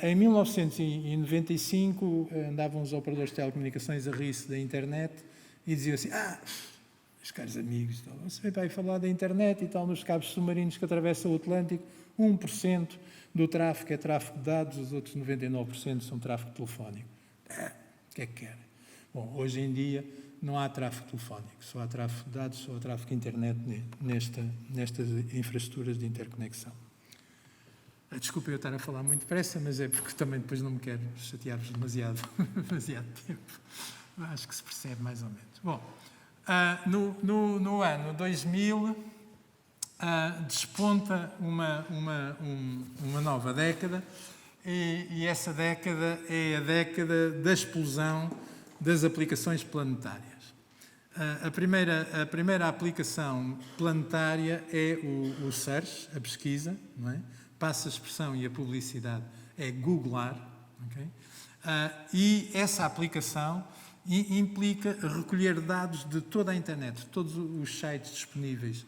Em 1995 andavam os operadores de telecomunicações a rir-se da internet e diziam assim: meus caros amigos, você vai falar da internet e tal, nos cabos submarinos que atravessam o Atlântico, 1% do tráfego é tráfego de dados, os outros 99% são tráfego telefónico. O que é que querem? Bom, hoje em dia não há tráfego telefónico, só há tráfego de dados, só há tráfego de internet nestas infraestruturas de interconexão. Desculpe eu estar a falar muito depressa, mas é porque também depois não me quero chatear-vos demasiado tempo. Acho que se percebe mais ou menos. Bom, no ano 2000 desponta uma nova década e essa década é a década da explosão das aplicações planetárias. A primeira aplicação planetária é o search, a pesquisa, não é? Passa a expressão e a publicidade é googlar, okay? E essa aplicação implica recolher dados de toda a internet, de todos os sites disponíveis,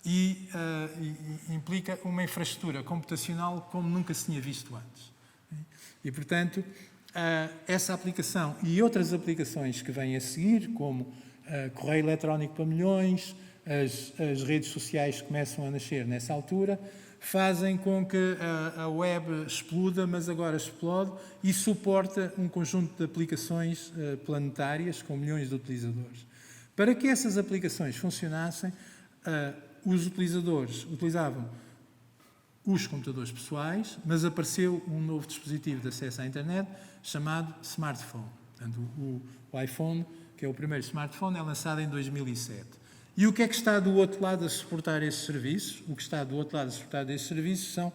e implica uma infraestrutura computacional como nunca se tinha visto antes. E, portanto, essa aplicação e outras aplicações que vêm a seguir, como correio eletrónico para milhões, as redes sociais que começam a nascer nessa altura, fazem com que a web exploda, mas agora explode e suporta um conjunto de aplicações planetárias com milhões de utilizadores. Para que essas aplicações funcionassem, os utilizadores utilizavam os computadores pessoais, mas apareceu um novo dispositivo de acesso à internet chamado smartphone. Portanto, o iPhone, que é o primeiro smartphone, é lançado em 2007. E o que é que está do outro lado a suportar esses serviços? O que está do outro lado a suportar esses serviços são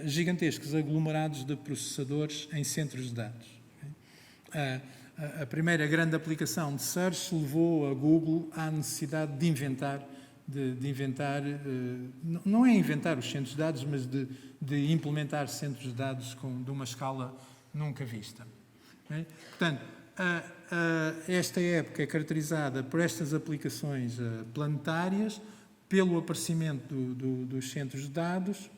gigantescos aglomerados de processadores em centros de dados. A primeira grande aplicação de search levou a Google à necessidade de inventar, não é inventar os centros de dados, mas de implementar centros de dados de uma escala nunca vista. Okay? Portanto, esta época é caracterizada por estas aplicações planetárias, pelo aparecimento dos centros de dados,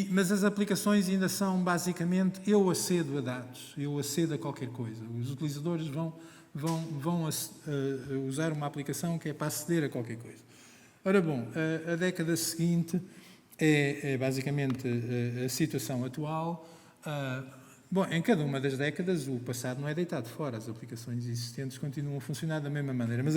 mas as aplicações ainda são basicamente eu acedo a dados, eu acedo a qualquer coisa. Os utilizadores vão usar uma aplicação que é para aceder a qualquer coisa. Ora bom, a década seguinte é basicamente a situação atual. Bom, em cada uma das décadas o passado não é deitado fora, as aplicações existentes continuam a funcionar da mesma maneira, mas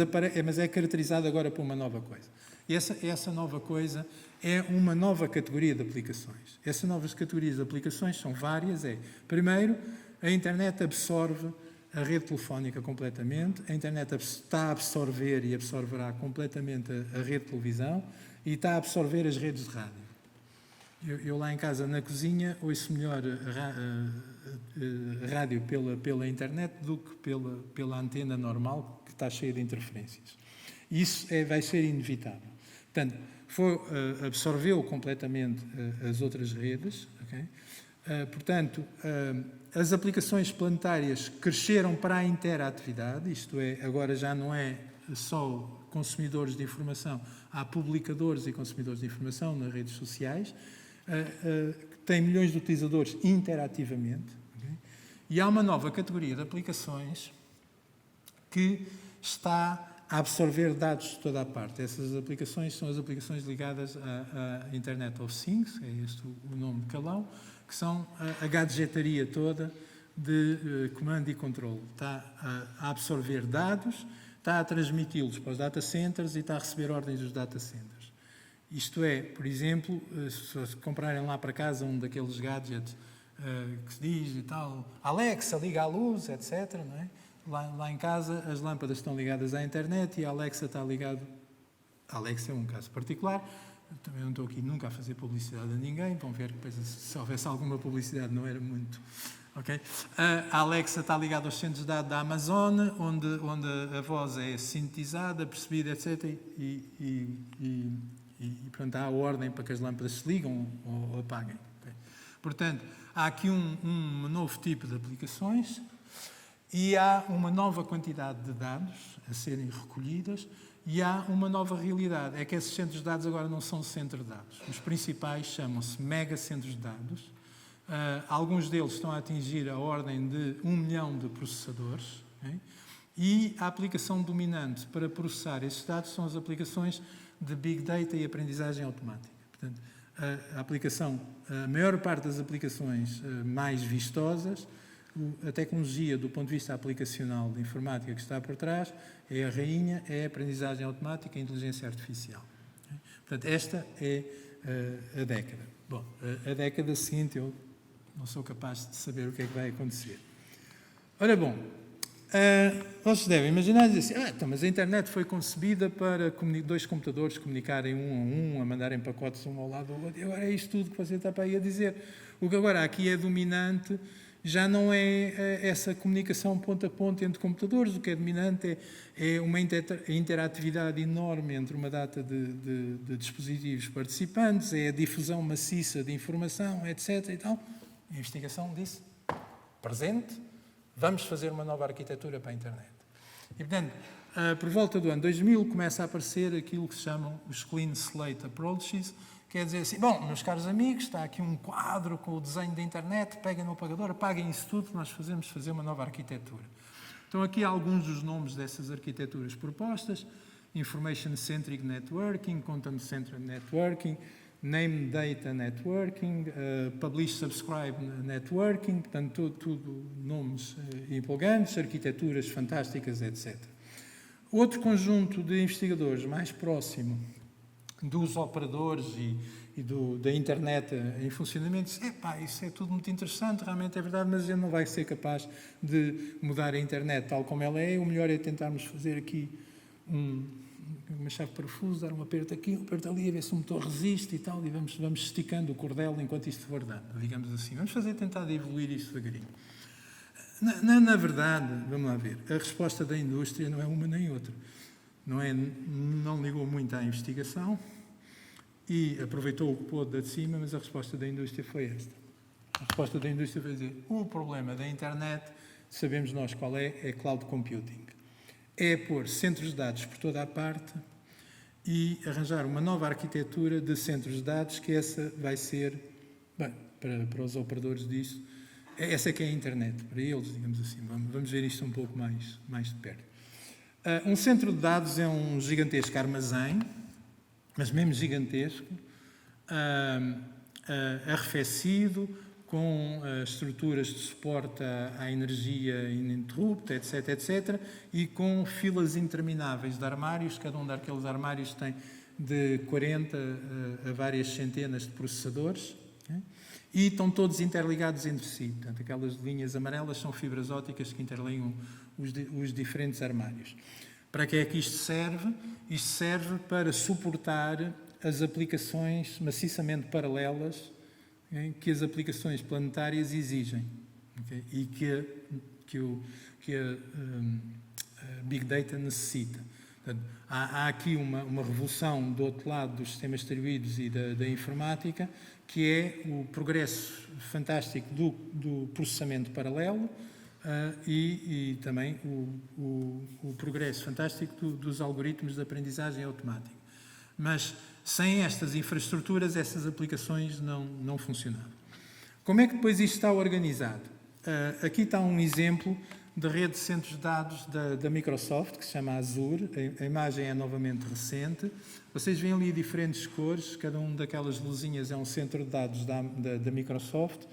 é caracterizado agora por uma nova coisa. E essa nova coisa é uma nova categoria de aplicações. Essas novas categorias de aplicações são várias. Primeiro, a internet absorve a rede telefónica completamente, a internet está a absorver e absorverá completamente a rede de televisão e está a absorver as redes de rádio. Eu lá em casa, na cozinha, ouço melhor rádio pela internet do que pela antena normal, que está cheia de interferências. Isso vai ser inevitável. Portanto, absorveu completamente as outras redes. Okay? Portanto, as aplicações planetárias cresceram para a interatividade, isto é, agora já não é só consumidores de informação, há publicadores e consumidores de informação nas redes sociais, tem milhões de utilizadores interativamente, okay? E há uma nova categoria de aplicações que está a absorver dados de toda a parte. Essas aplicações são as aplicações ligadas à Internet of Things, é este o nome de calão, que são a gadgetaria toda de comando e controle. Está a absorver dados, está a transmiti-los para os data centers e está a receber ordens dos data centers. Isto é, por exemplo, se comprarem lá para casa um daqueles gadgets que se diz e tal, Alexa, liga a luz, etc., não é? Lá em casa as lâmpadas estão ligadas à internet e a Alexa está ligada. A Alexa é um caso particular. Também não estou aqui nunca a fazer publicidade a ninguém. Vão ver que depois, se houvesse alguma publicidade, não era muito Ok? A Alexa está ligada aos centros de dados da Amazon, onde a voz é sintetizada, percebida, etc. E pronto, há a ordem para que as lâmpadas se ligam ou apaguem. Okay? Portanto, há aqui um novo tipo de aplicações e há uma nova quantidade de dados a serem recolhidas e há uma nova realidade. É que esses centros de dados agora não são centros de dados. Os principais chamam-se megacentros de dados. Alguns deles estão a atingir a ordem de 1 milhão de processadores, okay? E a aplicação dominante para processar esses dados são as aplicações de Big Data e aprendizagem automática. Portanto, a maior parte das aplicações mais vistosas, a tecnologia do ponto de vista aplicacional de informática que está por trás, é a rainha, é a aprendizagem automática e a inteligência artificial. Okay? Portanto, esta é a década. Bom, a década seguinte eu não sou capaz de saber o que é que vai acontecer. Ora bom, vocês devem imaginar e dizer assim, então, mas a internet foi concebida para dois computadores comunicarem um a um, a mandarem pacotes um ao lado do outro. Agora é isto tudo que você está para aí a dizer. O que agora aqui é dominante já não é essa comunicação ponto a ponto entre computadores. O que é dominante é uma interatividade enorme entre uma data de dispositivos participantes, é a difusão maciça de informação, etc. E tal. A investigação disse, presente, vamos fazer uma nova arquitetura para a internet. E, portanto, por volta do ano 2000 começa a aparecer aquilo que se chamam os Clean Slate Approaches, quer dizer assim, bom, meus caros amigos, está aqui um quadro com o desenho da internet, peguem no apagador, apaguem isso tudo, nós vamos fazer uma nova arquitetura. Estão aqui alguns dos nomes dessas arquiteturas propostas, Information Centric Networking, Content Centric Networking, Name Data Networking, Publish Subscribe Networking, portanto, tudo nomes empolgantes, arquiteturas fantásticas, etc. Outro conjunto de investigadores mais próximo dos operadores e da internet em funcionamento, disse, isso é tudo muito interessante, realmente é verdade, mas ele não vai ser capaz de mudar a internet tal como ela é, o melhor é tentarmos fazer aqui uma chave de parafuso, dar um aperto aqui, um aperto ali, a ver se o motor resiste e tal, e vamos esticando o cordel enquanto isto for dando, digamos assim. Vamos tentar evoluir isto devagarinho. Na verdade, vamos lá ver, a resposta da indústria não é uma nem outra. Não ligou muito à investigação e aproveitou o que pôde de cima, mas a resposta da indústria foi esta. A resposta da indústria foi dizer, o problema da internet, sabemos nós qual é cloud computing. É pôr centros de dados por toda a parte e arranjar uma nova arquitetura de centros de dados, que essa vai ser, para os operadores disso, essa é que é a internet, para eles, digamos assim. Vamos ver isto um pouco mais de perto. Um centro de dados é um gigantesco armazém, mas mesmo gigantesco, arrefecido, com estruturas de suporte à energia ininterrupta, etc., etc., e com filas intermináveis de armários. Cada um daqueles armários tem de 40 a várias centenas de processadores, okay? E estão todos interligados entre si. Portanto, aquelas linhas amarelas são fibras ópticas que interligam os diferentes armários. Para que é que isto serve? Isto serve para suportar as aplicações maciçamente paralelas que as aplicações planetárias exigem, okay? E que a Big Data necessita. Portanto, há aqui uma revolução do outro lado dos sistemas distribuídos e da informática, que é o progresso fantástico do processamento paralelo e também o progresso fantástico dos algoritmos de aprendizagem automática. Mas sem estas infraestruturas, essas aplicações não funcionavam. Como é que depois isto está organizado? Aqui está um exemplo de rede de centros de dados da Microsoft, que se chama Azure. A imagem é novamente recente. Vocês veem ali diferentes cores, cada uma daquelas luzinhas é um centro de dados da Microsoft.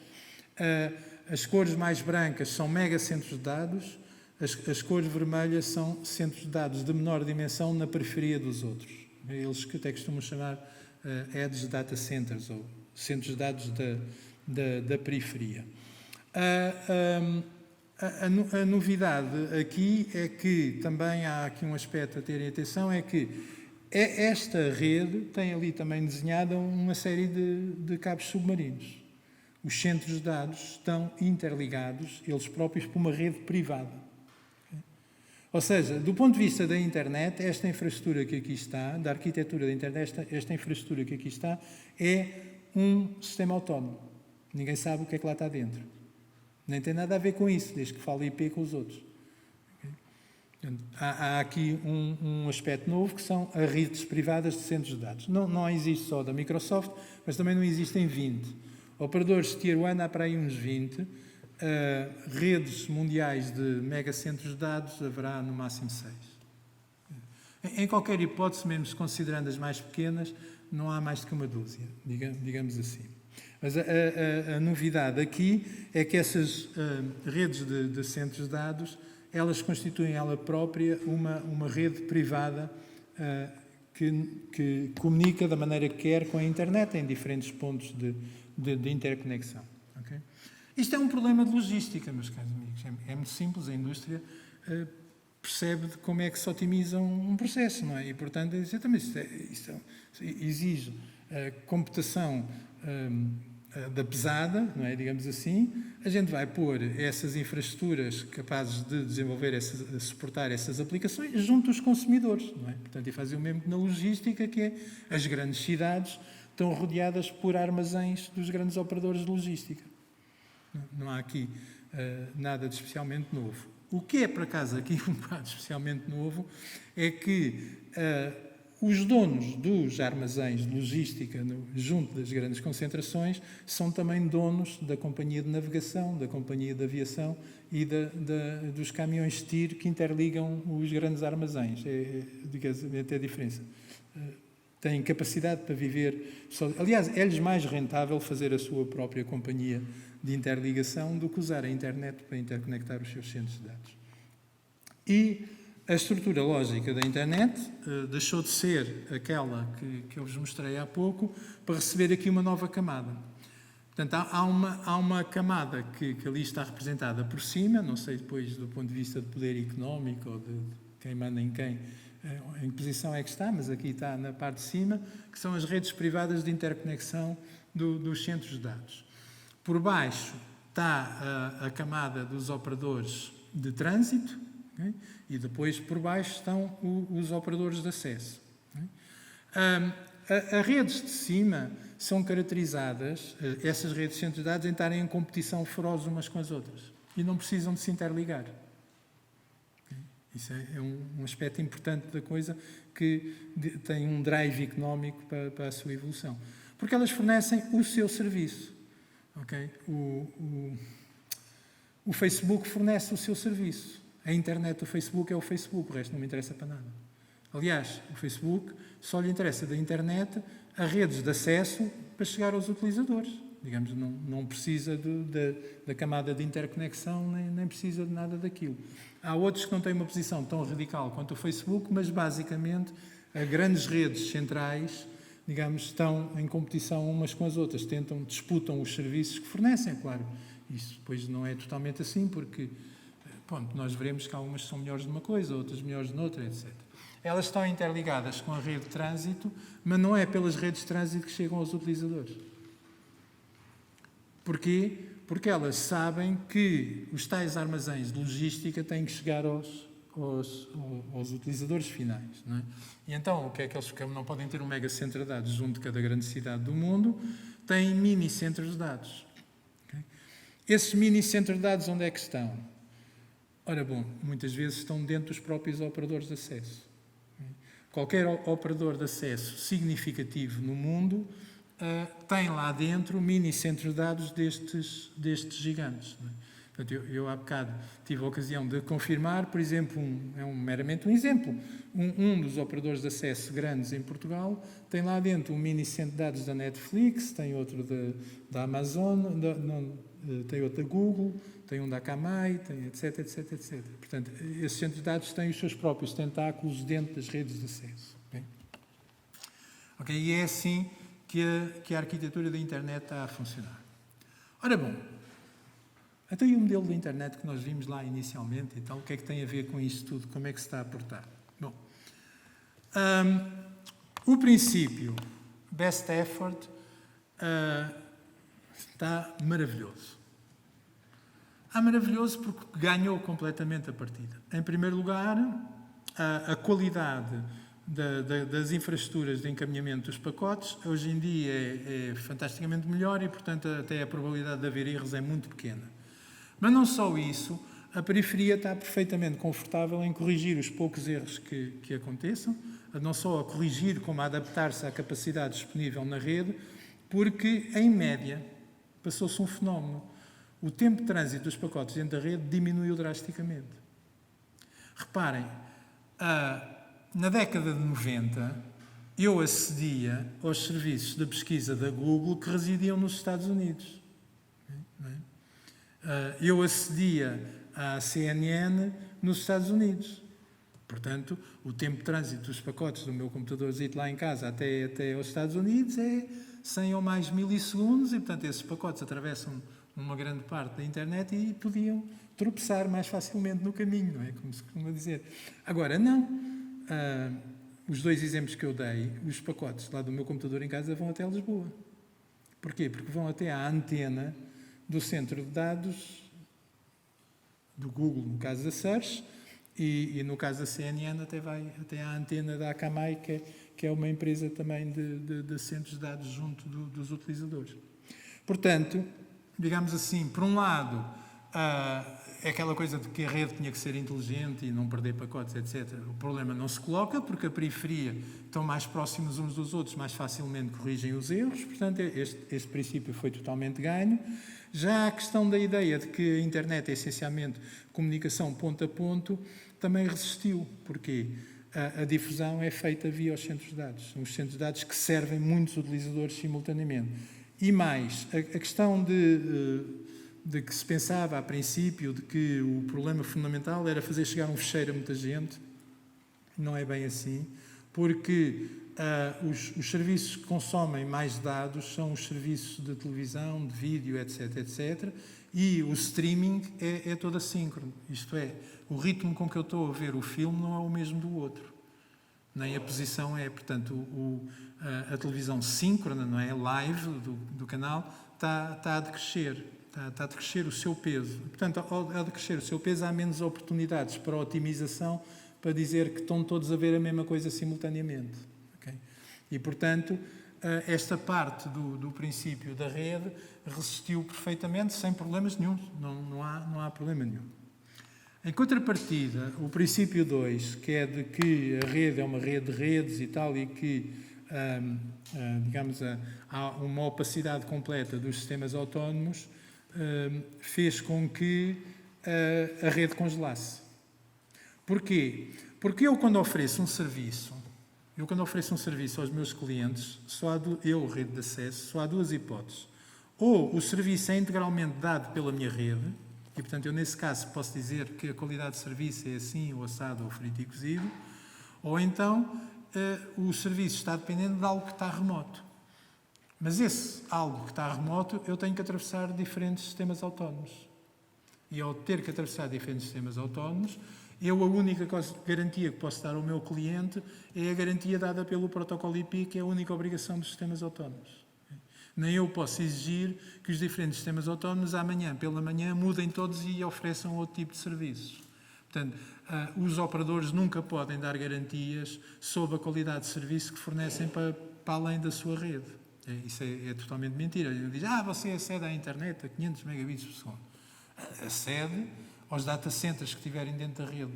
As cores mais brancas são megacentros de dados, as cores vermelhas são centros de dados de menor dimensão na periferia dos outros. Eles que até costumam chamar Edge Data Centers, ou centros de dados da periferia. A novidade aqui é que também há aqui um aspecto a terem atenção, é que esta rede tem ali também desenhada uma série de cabos submarinos. Os centros de dados estão interligados, eles próprios, por uma rede privada. Ou seja, do ponto de vista da internet, esta infraestrutura que aqui está, da arquitetura da internet, esta infraestrutura que aqui está, é um sistema autónomo. Ninguém sabe o que é que lá está dentro. Nem tem nada a ver com isso, desde que fala IP com os outros. Há aqui um aspecto novo, que são as redes privadas de centros de dados. Não existe só da Microsoft, mas também não existem 20. Operadores Tier 1 há para aí uns 20. Redes mundiais de megacentros de dados haverá no máximo 6. Em qualquer hipótese, mesmo considerando as mais pequenas, não há mais do que uma dúzia, digamos assim. Mas a novidade aqui é que essas redes de centros de dados, elas constituem ela própria uma rede privada que comunica da maneira que quer com a internet em diferentes pontos de interconexão. Okay? Isto é um problema de logística, meus caros amigos. É muito simples, a indústria percebe de como é que se otimiza um processo, não é? E, portanto, isto exige computação da pesada, não é? Digamos assim. A gente vai pôr essas infraestruturas capazes de desenvolver, suportar essas aplicações junto dos consumidores, não é? Portanto, e fazer o mesmo que na logística, que é as grandes cidades estão rodeadas por armazéns dos grandes operadores de logística. Não há aqui nada de especialmente novo. O que é, por acaso, aqui um bocado especialmente novo é que os donos dos armazéns de logística junto das grandes concentrações são também donos da companhia de navegação, da companhia de aviação e dos caminhões de tiro que interligam os grandes armazéns. Digamos, até a diferença. Têm capacidade para viver... Aliás, é-lhes mais rentável fazer a sua própria companhia de interligação do que usar a internet para interconectar os seus centros de dados. E a estrutura lógica da internet deixou de ser aquela que eu vos mostrei há pouco para receber aqui uma nova camada. Portanto, há uma camada que ali está representada por cima, não sei depois do ponto de vista de poder económico ou de quem manda em quem, em que posição é que está, mas aqui está na parte de cima, que são as redes privadas de interconexão dos centros de dados. Por baixo está a camada dos operadores de trânsito, okay? E depois por baixo estão os operadores de acesso. Okay? As redes de cima são caracterizadas, essas redes de centros de dados, em estarem em competição feroz umas com as outras e não precisam de se interligar. Okay? Isso é um aspecto importante da coisa que tem um drive económico para a sua evolução. Porque elas fornecem o seu serviço. Okay? O Facebook fornece o seu serviço. A internet do Facebook é o Facebook, o resto não me interessa para nada. Aliás, o Facebook só lhe interessa da internet a redes de acesso para chegar aos utilizadores. Digamos, não precisa da camada de interconexão, nem precisa de nada daquilo. Há outros que não têm uma posição tão radical quanto o Facebook, mas basicamente as grandes redes centrais, digamos, estão em competição umas com as outras, disputam os serviços que fornecem, claro. Isso depois não é totalmente assim, porque nós veremos que algumas são melhores numa coisa, outras melhores noutra, etc. Elas estão interligadas com a rede de trânsito, mas não é pelas redes de trânsito que chegam aos utilizadores. Porquê? Porque elas sabem que os tais armazéns de logística têm que chegar aos utilizadores finais. Não é? E então, o que é que eles não podem ter um mega centro de dados junto de cada grande cidade do mundo, têm mini centros de dados. Okay? Esses mini centros de dados onde é que estão? Ora bom, muitas vezes estão dentro dos próprios operadores de acesso. Qualquer operador de acesso significativo no mundo tem lá dentro mini centros de dados destes gigantes. Não é? Portanto, eu há bocado tive a ocasião de confirmar, por exemplo, meramente um exemplo, um dos operadores de acesso grandes em Portugal tem lá dentro um mini centro de dados da Netflix, tem outro da Amazon, tem outro da Google, tem um da Akamai, tem etc, etc, etc. Portanto, esses centros de dados têm os seus próprios tentáculos dentro das redes de acesso. Okay? E é assim que a arquitetura da internet está a funcionar. Ora bom, até aí o modelo da internet que nós vimos lá inicialmente, então o que é que tem a ver com isto tudo? Como é que se está a portar? Bom, o princípio best effort Está maravilhoso. Está maravilhoso porque ganhou completamente a partida. Em primeiro lugar, a qualidade das infraestruturas de encaminhamento dos pacotes hoje em dia é fantasticamente melhor e, portanto, até a probabilidade de haver erros é muito pequena. Mas não só isso, a periferia está perfeitamente confortável em corrigir os poucos erros que aconteçam, não só a corrigir, como a adaptar-se à capacidade disponível na rede, porque, em média, passou-se um fenómeno. O tempo de trânsito dos pacotes dentro da rede diminuiu drasticamente. Reparem, na década de 90, eu acedia aos serviços de pesquisa da Google que residiam nos Estados Unidos. Eu acedia à CNN nos Estados Unidos. Portanto, o tempo de trânsito dos pacotes do meu computadorzinho lá em casa até aos Estados Unidos é 100 ou mais milissegundos e, portanto, esses pacotes atravessam uma grande parte da internet e podiam tropeçar mais facilmente no caminho, não é? Como se costuma dizer. Agora, não. Os dois exemplos que eu dei, os pacotes lá do meu computador em casa vão até Lisboa. Porquê? Porque vão até à antena do centro de dados do Google, no caso da Search, e no caso da CNN até vai até à antena da Akamai, que é uma empresa também de centros de dados junto dos utilizadores. Portanto, digamos assim, por um lado, é aquela coisa de que a rede tinha que ser inteligente e não perder pacotes, etc. O problema não se coloca, porque a periferia estão mais próximos uns dos outros, mais facilmente corrigem os erros, portanto, este princípio foi totalmente ganho. Já a questão da ideia de que a internet é essencialmente comunicação ponto a ponto, também resistiu. Porquê? A difusão é feita via os centros de dados. São os centros de dados que servem muitos utilizadores simultaneamente. E mais, a questão de que se pensava a princípio de que o problema fundamental era fazer chegar um fecheiro a muita gente, não é bem assim, porque os serviços que consomem mais dados são os serviços de televisão, de vídeo, etc, etc, e o streaming é todo assíncrono, isto é, o ritmo com que eu estou a ver o filme não é o mesmo do outro, nem a posição é, portanto, a televisão síncrona, não é, live do canal, está a decrescer. Está a decrescer o seu peso. Portanto, ao decrescer o seu peso, há menos oportunidades para otimização, para dizer que estão todos a ver a mesma coisa simultaneamente. Okay? E, portanto, esta parte do princípio da rede resistiu perfeitamente, sem problemas nenhum. Não há problema nenhum. Em contrapartida, o princípio 2, que é de que a rede é uma rede de redes e tal, e que, digamos, há uma opacidade completa dos sistemas autónomos, fez com que a rede congelasse. Porquê? Porque eu, quando ofereço um serviço aos meus clientes, rede de acesso, só há duas hipóteses. Ou o serviço é integralmente dado pela minha rede, e, portanto, eu, nesse caso, posso dizer que a qualidade de serviço é assim, ou assado, ou frito e cozido, ou então o serviço está dependendo de algo que está remoto. Mas esse algo que está remoto, eu tenho que atravessar diferentes sistemas autónomos. E ao ter que atravessar diferentes sistemas autónomos, a única garantia que posso dar ao meu cliente é a garantia dada pelo protocolo IP, que é a única obrigação dos sistemas autónomos. Nem eu posso exigir que os diferentes sistemas autónomos pela manhã, mudem todos e ofereçam outro tipo de serviços. Portanto, os operadores nunca podem dar garantias sobre a qualidade de serviço que fornecem para além da sua rede. Isso é totalmente mentira. Ele diz, você acede à internet a 500 megabits por segundo. Acede aos data centers que estiverem dentro da rede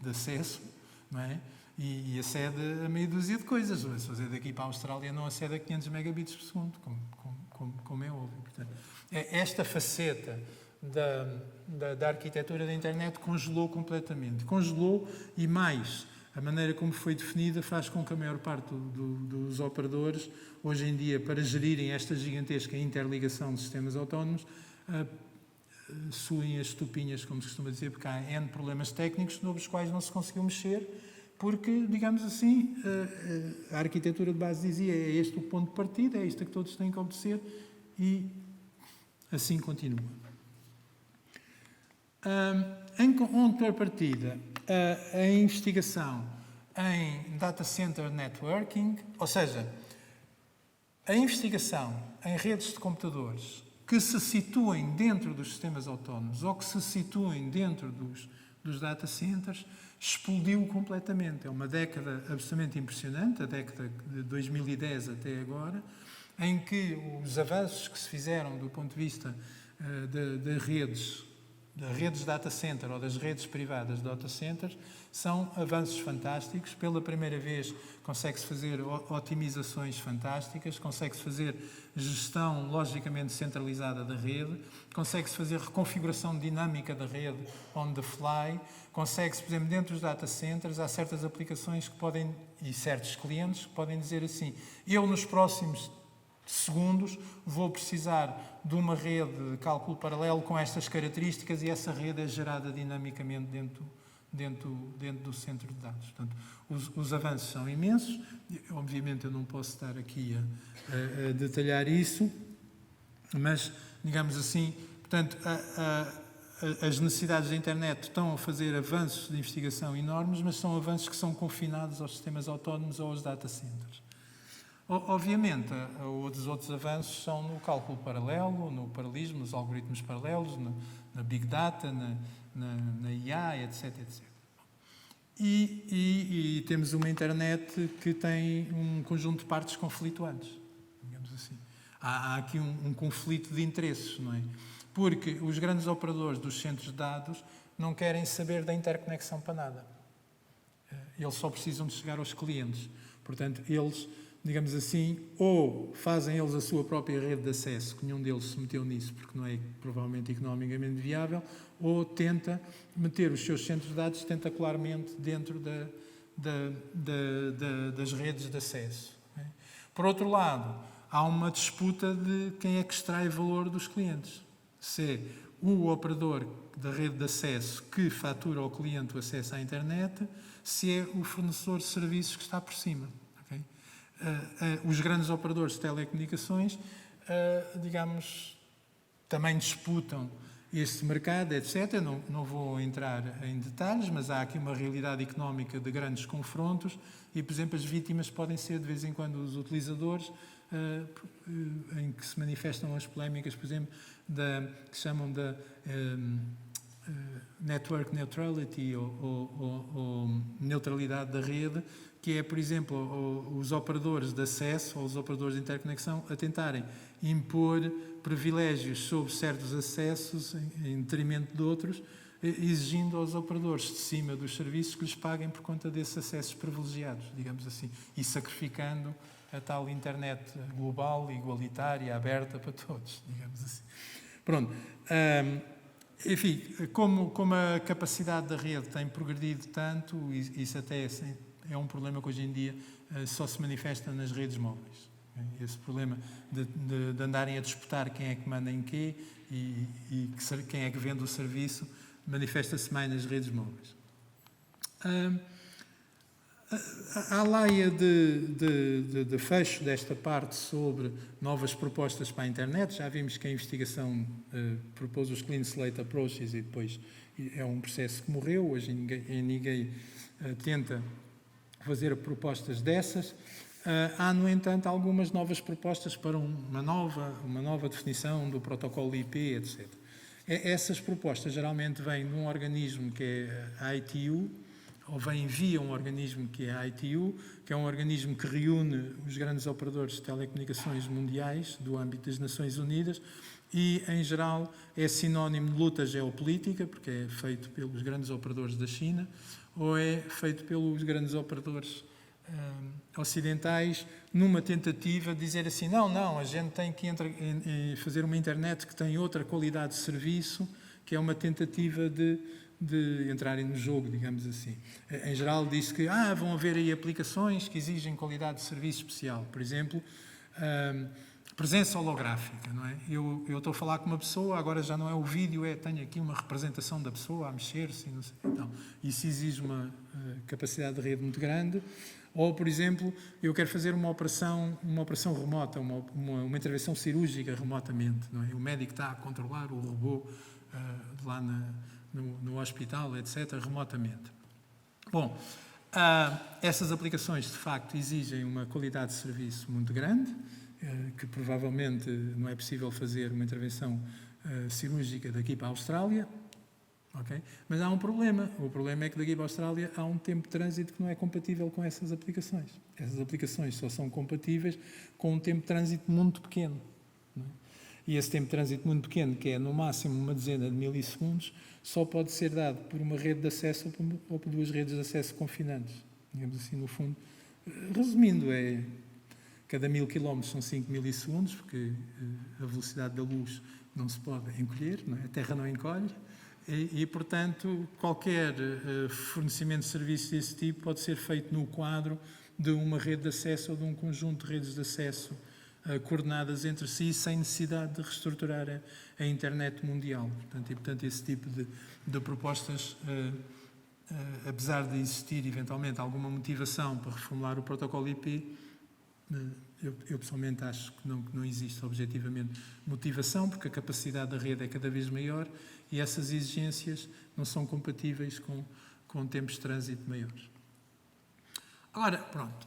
de acesso, não é? E acede a meia dúzia de coisas. Se fazer daqui para a Austrália, não acede a 500 megabits por segundo, como é óbvio. Portanto, esta faceta da arquitetura da internet congelou completamente. Congelou e mais, a maneira como foi definida faz com que a maior parte dos operadores, hoje em dia, para gerirem esta gigantesca interligação de sistemas autónomos, suem as estupinhas, como se costuma dizer, porque há N problemas técnicos sobre os quais não se conseguiu mexer, porque, digamos assim, a arquitetura de base dizia é este o ponto de partida, é isto a que todos têm que obedecer, e assim continua. Em contrapartida, a investigação em data center networking, ou seja, a investigação em redes de computadores que se situem dentro dos sistemas autónomos ou que se situem dentro dos data centers explodiu completamente. É uma década absolutamente impressionante, a década de 2010 até agora, em que os avanços que se fizeram do ponto de vista de redes data center ou das redes privadas de data centers são avanços fantásticos. Pela primeira vez consegue-se fazer otimizações fantásticas, consegue-se fazer gestão logicamente centralizada da rede, consegue-se fazer reconfiguração dinâmica da rede on the fly, consegue-se, por exemplo, dentro dos data centers, há certas aplicações que podem, e certos clientes que podem dizer assim, eu nos próximos segundos vou precisar de uma rede de cálculo paralelo com estas características e essa rede é gerada dinamicamente dentro do centro de dados. Portanto, os avanços são imensos. Obviamente eu não posso estar aqui a detalhar isso, mas, digamos assim, portanto, as necessidades da internet estão a fazer avanços de investigação enormes, mas são avanços que são confinados aos sistemas autónomos ou aos data centers. Obviamente, os outros avanços são no cálculo paralelo, no paralelismo, nos algoritmos paralelos, na Big Data, na IA, etc. etc. E temos uma internet que tem um conjunto de partes conflituantes, digamos assim. Há aqui um conflito de interesses, não é? Porque os grandes operadores dos centros de dados não querem saber da interconexão para nada. Eles só precisam de chegar aos clientes. Portanto, eles, digamos assim, ou fazem eles a sua própria rede de acesso, que nenhum deles se meteu nisso porque não é provavelmente economicamente viável, ou tenta meter os seus centros de dados tentacularmente dentro das redes de acesso. Por outro lado, há uma disputa de quem é que extrai valor dos clientes. Se é o operador da rede de acesso que fatura ao cliente o acesso à internet, se é o fornecedor de serviços que está por cima. Os grandes operadores de telecomunicações, digamos, também disputam este mercado, etc. Não vou entrar em detalhes, mas há aqui uma realidade económica de grandes confrontos e, por exemplo, as vítimas podem ser, de vez em quando, os utilizadores, em que se manifestam as polémicas, por exemplo, que chamam da network neutrality ou neutralidade da rede, que é, por exemplo, os operadores de acesso ou os operadores de interconexão a tentarem impor privilégios sobre certos acessos em detrimento de outros, exigindo aos operadores de cima dos serviços que lhes paguem por conta desses acessos privilegiados, digamos assim, e sacrificando a tal internet global, igualitária, aberta para todos, digamos assim. Pronto. Enfim, como a capacidade da rede tem progredido tanto, isso até é um problema que hoje em dia só se manifesta nas redes móveis. Esse problema de andarem a disputar quem é que manda em quê e quem é que vende o serviço manifesta-se mais nas redes móveis. À laia de fecho desta parte sobre novas propostas para a internet, já vimos que a investigação propôs os Clean Slate Approaches e depois é um processo que morreu, hoje ninguém tenta fazer propostas dessas. Há, no entanto, algumas novas propostas para uma nova definição do protocolo IP, etc. Essas propostas geralmente vêm de um organismo que é a ITU, ou vêm via um organismo que é a ITU, que é um organismo que reúne os grandes operadores de telecomunicações mundiais do âmbito das Nações Unidas e, em geral, é sinónimo de luta geopolítica, porque é feito pelos grandes operadores da China, ou é feito pelos grandes operadores ocidentais, numa tentativa de dizer assim, não, a gente tem que fazer uma internet que tem outra qualidade de serviço, que é uma tentativa de entrarem no jogo, digamos assim. Em geral diz que vão haver aí aplicações que exigem qualidade de serviço especial. Por exemplo, presença holográfica, não é? Eu estou a falar com uma pessoa, agora já não é o vídeo, tenho aqui uma representação da pessoa a mexer-se, não sei. Então, isso exige uma capacidade de rede muito grande. Ou, por exemplo, eu quero fazer uma operação remota, uma intervenção cirúrgica remotamente, não é? O médico está a controlar o robô lá no hospital, etc., remotamente. Bom, essas aplicações, de facto, exigem uma qualidade de serviço muito grande. que provavelmente não é possível fazer uma intervenção cirúrgica daqui para a Austrália. Okay? Mas há um problema. O problema é que daqui para a Austrália há um tempo de trânsito que não é compatível com essas aplicações. Essas aplicações só são compatíveis com um tempo de trânsito muito pequeno. Não é? E esse tempo de trânsito muito pequeno, que é no máximo uma dezena de milissegundos, só pode ser dado por uma rede de acesso ou por duas redes de acesso confinantes. Digamos assim, no fundo. Resumindo, cada 1000 km são 5 milissegundos, porque a velocidade da luz não se pode encolher, não é? A Terra não encolhe. E, portanto, qualquer fornecimento de serviços desse tipo pode ser feito no quadro de uma rede de acesso ou de um conjunto de redes de acesso coordenadas entre si, sem necessidade de reestruturar a internet mundial. Portanto, esse tipo de propostas, apesar de existir eventualmente alguma motivação para reformular o protocolo IP, eu pessoalmente acho que não existe objetivamente motivação, porque a capacidade da rede é cada vez maior e essas exigências não são compatíveis com tempos de trânsito maiores. Agora, pronto,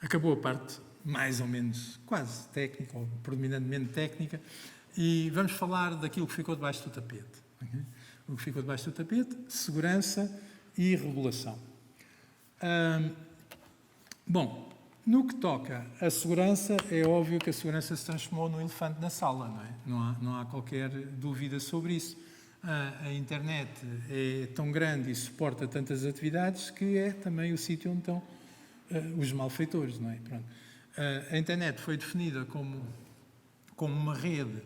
acabou a parte mais ou menos quase técnica, ou predominantemente técnica, e vamos falar daquilo que ficou debaixo do tapete. Okay? O que ficou debaixo do tapete, segurança e regulação. Bom, no que toca à segurança, é óbvio que a segurança se transformou num elefante na sala, não é? Não há qualquer dúvida sobre isso. A internet é tão grande e suporta tantas atividades que é também o sítio onde estão os malfeitores, não é? Pronto. A internet foi definida como uma rede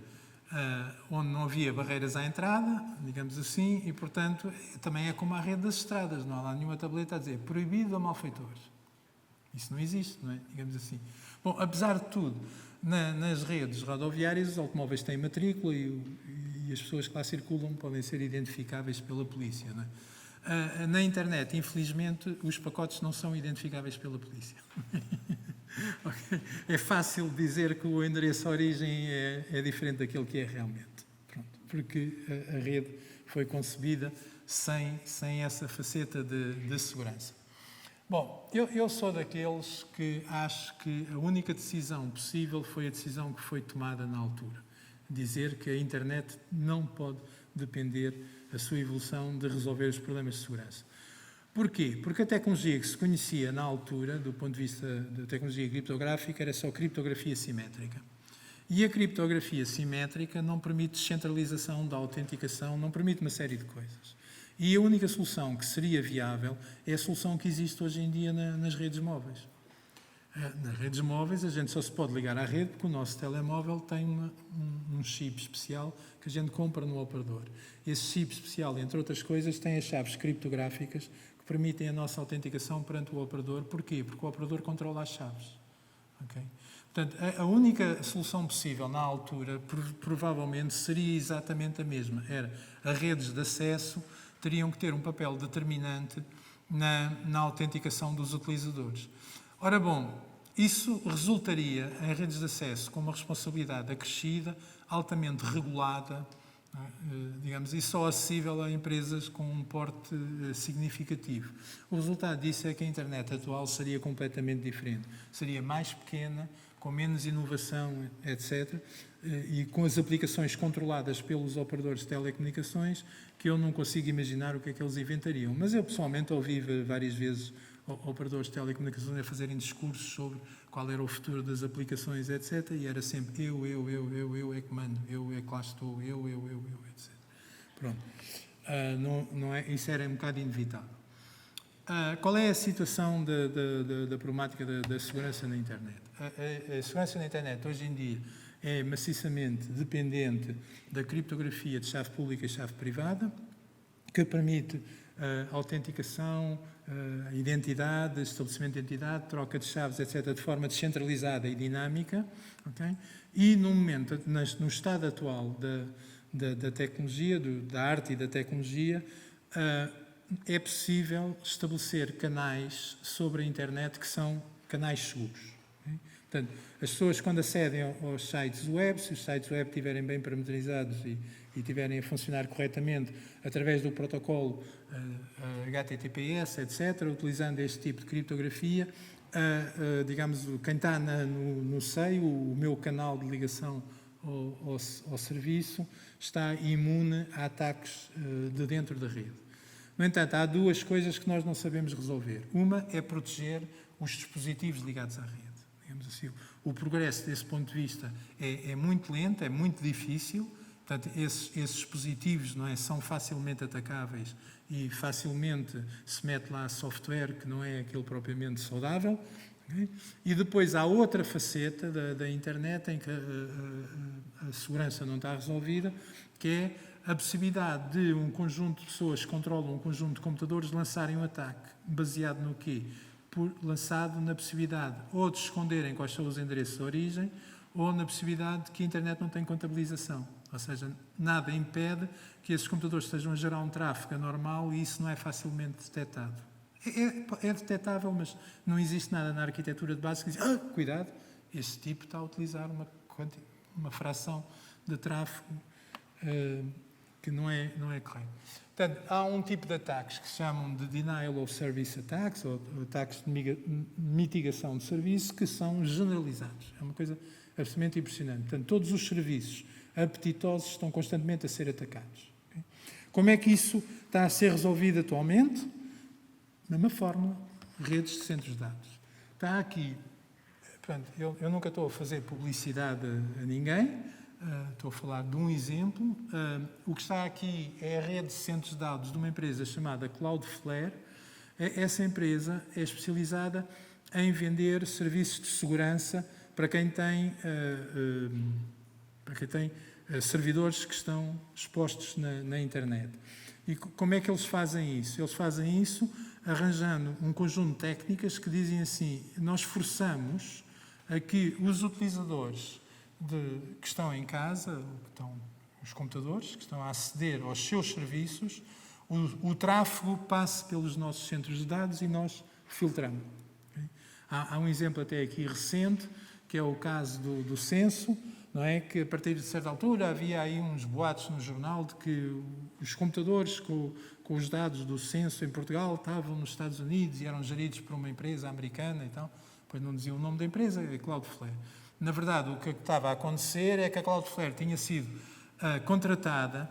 onde não havia barreiras à entrada, digamos assim, e, portanto, também é como a rede das estradas, não há lá nenhuma tableta a dizer proibido a malfeitores. Isso não existe, não é? Digamos assim. Bom, apesar de tudo, nas redes rodoviárias os automóveis têm matrícula e as pessoas que lá circulam podem ser identificáveis pela polícia, não é? Na internet, infelizmente, os pacotes não são identificáveis pela polícia. Okay. É fácil dizer que o endereço origem é diferente daquele que é realmente. Pronto, porque a rede foi concebida sem essa faceta de segurança. Bom, eu sou daqueles que acho que a única decisão possível foi a decisão que foi tomada na altura. Dizer que a internet não pode depender a sua evolução de resolver os problemas de segurança. Porquê? Porque a tecnologia que se conhecia na altura, do ponto de vista da tecnologia criptográfica, era só criptografia simétrica. E a criptografia simétrica não permite descentralização da autenticação, não permite uma série de coisas. E a única solução que seria viável é a solução que existe hoje em dia nas redes móveis. Nas redes móveis a gente só se pode ligar à rede porque o nosso telemóvel tem um chip especial que a gente compra no operador. Esse chip especial, entre outras coisas, tem as chaves criptográficas que permitem a nossa autenticação perante o operador. Porquê? Porque o operador controla as chaves. Okay? Portanto, a única solução possível na altura provavelmente seria exatamente a mesma. Era as redes de acesso teriam que ter um papel determinante na autenticação dos utilizadores. Ora bom, isso resultaria em redes de acesso com uma responsabilidade acrescida, altamente regulada, digamos, e só acessível a empresas com um porte significativo. O resultado disso é que a internet atual seria completamente diferente. Seria mais pequena, com menos inovação, etc., e com as aplicações controladas pelos operadores de telecomunicações, que eu não consigo imaginar o que é que eles inventariam. Mas eu, pessoalmente, ouvi várias vezes operadores de telecomunicações a fazerem discursos sobre qual era o futuro das aplicações, etc. E era sempre eu é que mando, eu é que lá estou, eu, etc. Pronto. Não é, isso era um bocado inevitável. Qual é a situação da problemática da segurança na internet? A segurança na internet, hoje em dia, é maciçamente dependente da criptografia de chave pública e chave privada, que permite a autenticação, a identidade, estabelecimento de identidade, troca de chaves, etc., de forma descentralizada e dinâmica. Okay? E, no momento, no estado atual da tecnologia, da arte e da tecnologia, é possível estabelecer canais sobre a internet que são canais seguros. Okay? Portanto, as pessoas, quando acedem aos sites web, se os sites web estiverem bem parametrizados e estiverem a funcionar corretamente através do protocolo HTTPS, etc., utilizando este tipo de criptografia, digamos, quem está no seio, o meu canal de ligação ao serviço, está imune a ataques de dentro da rede. No entanto, há duas coisas que nós não sabemos resolver. Uma é proteger os dispositivos ligados à rede. Digamos assim, o progresso desse ponto de vista é muito lento, é muito difícil. Portanto, esses dispositivos, não é, são facilmente atacáveis e facilmente se mete lá software que não é aquele propriamente saudável. Okay? E depois há outra faceta da internet em que a segurança não está resolvida, que é a possibilidade de um conjunto de pessoas que controlam um conjunto de computadores lançarem um ataque. Baseado no quê? Lançado na possibilidade ou de esconderem quais são os endereços de origem, ou na possibilidade de que a internet não tem contabilização. Ou seja, nada impede que esses computadores estejam a gerar um tráfego anormal e isso não é facilmente detectado. É detectável, mas não existe nada na arquitetura de base que diz cuidado, este tipo está a utilizar uma fração de tráfego que não é correto. Portanto, há um tipo de ataques que se chamam de Denial of Service Attacks, ou ataques de mitigação de serviço, que são generalizados. É uma coisa absolutamente impressionante. Portanto, todos os serviços apetitosos estão constantemente a ser atacados. Okay? Como é que isso está a ser resolvido atualmente? Mesma fórmula, redes de centros de dados. Está aqui, portanto, eu nunca estou a fazer publicidade a ninguém, estou a falar de um exemplo. O que está aqui é a rede de centros de dados de uma empresa chamada Cloudflare. Essa empresa é especializada em vender serviços de segurança para quem tem servidores que estão expostos na internet. E como é que eles fazem isso? Eles fazem isso arranjando um conjunto de técnicas que dizem assim: nós forçamos a que os utilizadores que estão em casa, os computadores, que estão a aceder aos seus serviços, o tráfego passe pelos nossos centros de dados e nós filtramos. Okay? Há um exemplo até aqui recente, que é o caso do censo, não é? Que a partir de certa altura havia aí uns boatos no jornal de que os computadores com os dados do censo em Portugal estavam nos Estados Unidos e eram geridos por uma empresa americana e tal. Depois não diziam o nome da empresa, é Cloudflare. Na verdade, o que estava a acontecer é que a Cloudflare tinha sido contratada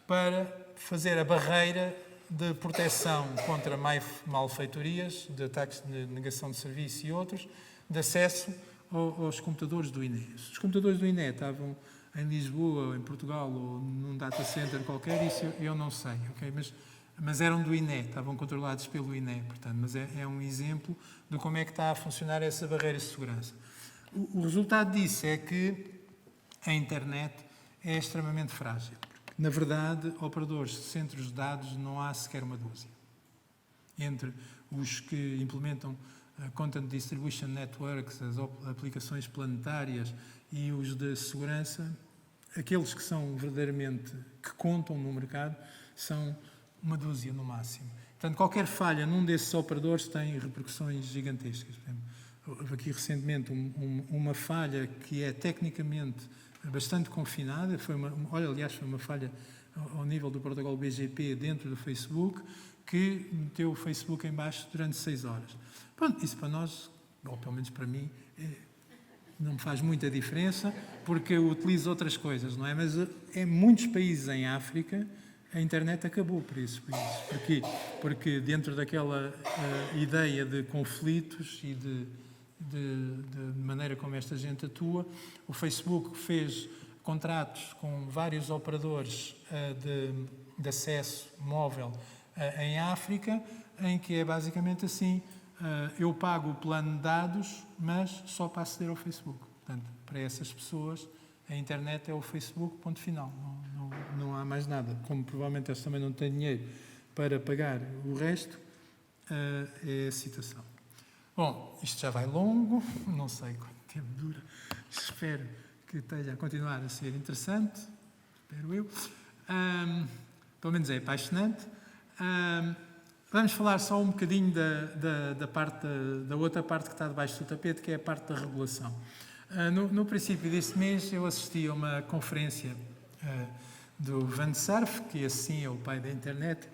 para fazer a barreira de proteção contra malfeitorias, de ataques de negação de serviço e outros, de acesso aos computadores do INE. Os computadores do INE estavam em Lisboa, ou em Portugal, ou num data center qualquer, isso eu não sei, okay? Mas eram do INE, estavam controlados pelo INE, portanto, mas é um exemplo de como é que está a funcionar essa barreira de segurança. O resultado disso é que a internet é extremamente frágil. Na verdade, operadores de centros de dados não há sequer uma dúzia. Entre os que implementam Content Distribution Networks, as aplicações planetárias e os de segurança, aqueles que são verdadeiramente, que contam no mercado, são uma dúzia no máximo. Portanto, qualquer falha num desses operadores tem repercussões gigantescas. Por exemplo, houve aqui recentemente uma falha que é tecnicamente bastante confinada, foi uma falha ao nível do protocolo BGP dentro do Facebook, que meteu o Facebook em baixo durante 6 horas. Pronto, isso para nós, ou pelo menos para mim, não faz muita diferença, porque eu utilizo outras coisas, não é? Mas em muitos países em África, a internet acabou por esses países. Porquê? Porque dentro daquela ideia de conflitos e de maneira como esta gente atua, o Facebook fez contratos com vários operadores de acesso móvel em África, em que é basicamente assim: eu pago o plano de dados, mas só para aceder ao Facebook. Portanto, para essas pessoas, a internet é o Facebook, ponto final. Não há mais nada. Como provavelmente eles também não têm dinheiro para pagar o resto, é a situação. Bom, isto já vai longo, não sei quanto tempo dura. Espero que esteja a continuar a ser interessante, espero eu. Pelo menos é apaixonante. Vamos falar só um bocadinho da outra parte que está debaixo do tapete, que é a parte da regulação. No princípio deste mês eu assisti a uma conferência do Van Cerf, que assim é o pai da internet,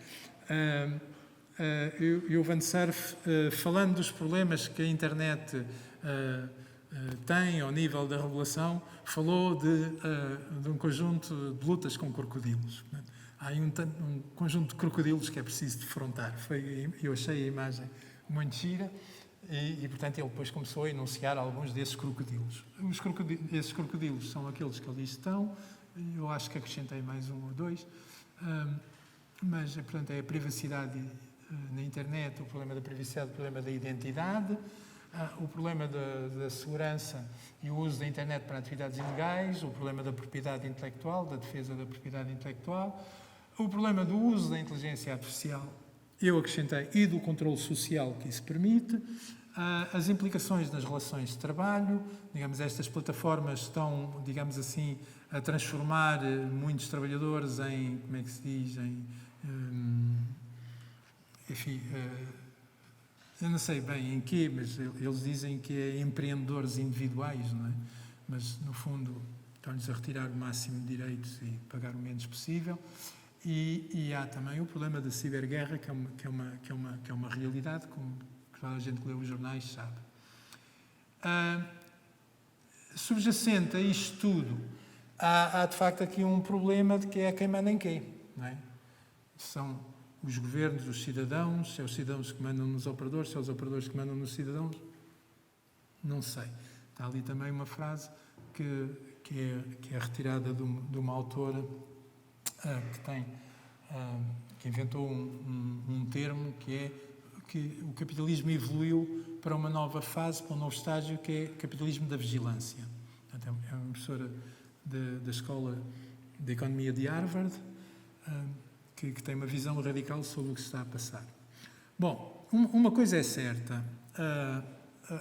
e o Vansurf, falando dos problemas que a internet tem ao nível da regulação, falou de um conjunto de lutas com crocodilos. Há aí um conjunto de crocodilos que é preciso defrontar. Eu achei a imagem muito gira e, portanto, ele depois começou a enunciar alguns desses crocodilos. Esses crocodilos são aqueles que ali estão, eu acho que acrescentei mais um ou dois, mas, portanto, é a privacidade na internet, o problema da privacidade, o problema da identidade, o problema da segurança e o uso da internet para atividades ilegais, o problema da propriedade intelectual, da defesa da propriedade intelectual, o problema do uso da inteligência artificial, eu acrescentei, e do controle social que isso permite, as implicações nas relações de trabalho, digamos, estas plataformas estão, digamos assim, a transformar muitos trabalhadores em, como é que se diz, enfim, eu não sei bem em quê, mas eles dizem que é empreendedores individuais, não é? Mas, no fundo, estão-lhes a retirar o máximo de direitos e pagar o menos possível. E há também o problema da ciberguerra, que é uma realidade, como toda a gente que lê os jornais sabe. Subjacente a isto tudo, há de facto aqui um problema de que é quem manda em quê, não é? São os governos, os cidadãos, se é os cidadãos que mandam nos operadores, se é os operadores que mandam nos cidadãos, não sei. Está ali também uma frase que é retirada de uma autora que inventou um termo que é que o capitalismo evoluiu para uma nova fase, para um novo estágio, que é o capitalismo da vigilância. Portanto, é uma professora da Escola de Economia de Harvard, que tem uma visão radical sobre o que se está a passar. Bom, uma coisa é certa,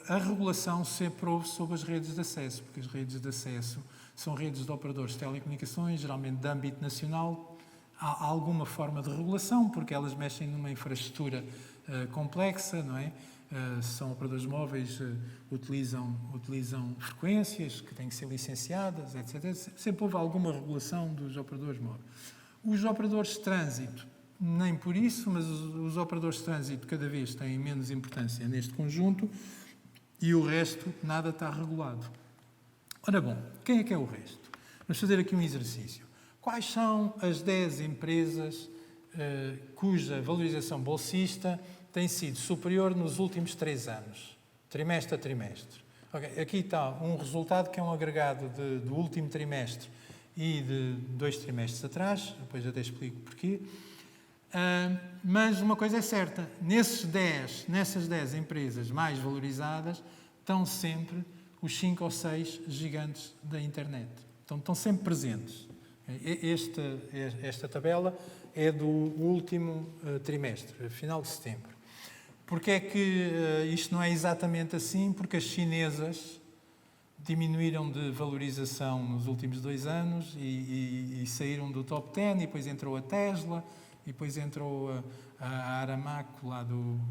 a regulação sempre houve sobre as redes de acesso, porque as redes de acesso são redes de operadores de telecomunicações, geralmente de âmbito nacional. Há alguma forma de regulação, porque elas mexem numa infraestrutura complexa, não é? São operadores móveis, utilizam frequências que têm que ser licenciadas, etc. Sempre houve alguma regulação dos operadores móveis. Os operadores de trânsito, nem por isso, mas os operadores de trânsito cada vez têm menos importância neste conjunto e o resto, nada está regulado. Ora bom, quem é que é o resto? Vamos fazer aqui um exercício. Quais são as 10 empresas cuja valorização bolsista tem sido superior nos últimos 3 anos, trimestre a trimestre? Okay, aqui está um resultado que é um agregado do último trimestre e de 2 trimestres atrás, depois até explico porquê. Mas uma coisa é certa, nessas 10 empresas mais valorizadas estão sempre os 5 ou 6 gigantes da internet. Então, estão sempre presentes. Esta tabela é do último trimestre, final de setembro. Porque é que isto não é exatamente assim? Porque as chinesas diminuíram de valorização nos últimos 2 anos e saíram do top 10, e depois entrou a Tesla, e depois entrou a Aramco lá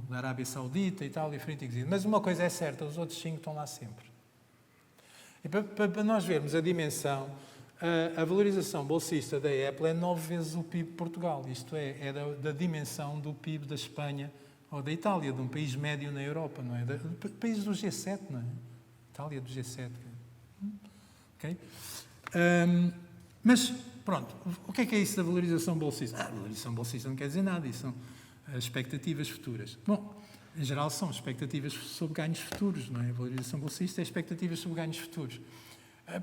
da Arábia Saudita e tal, e mas uma coisa é certa, os outros 5 estão lá sempre. E para nós vermos a dimensão, a valorização bolsista da Apple é 9 vezes o PIB de Portugal. Isto é da dimensão do PIB da Espanha ou da Itália, de um país médio na Europa, não é? Países do G7, não é? Itália do G7. Okay? Mas, pronto, o que é isso da valorização bolsista? A valorização bolsista não quer dizer nada, isso são as expectativas futuras. Bom, em geral são expectativas sobre ganhos futuros, não é? A valorização bolsista é expectativas sobre ganhos futuros.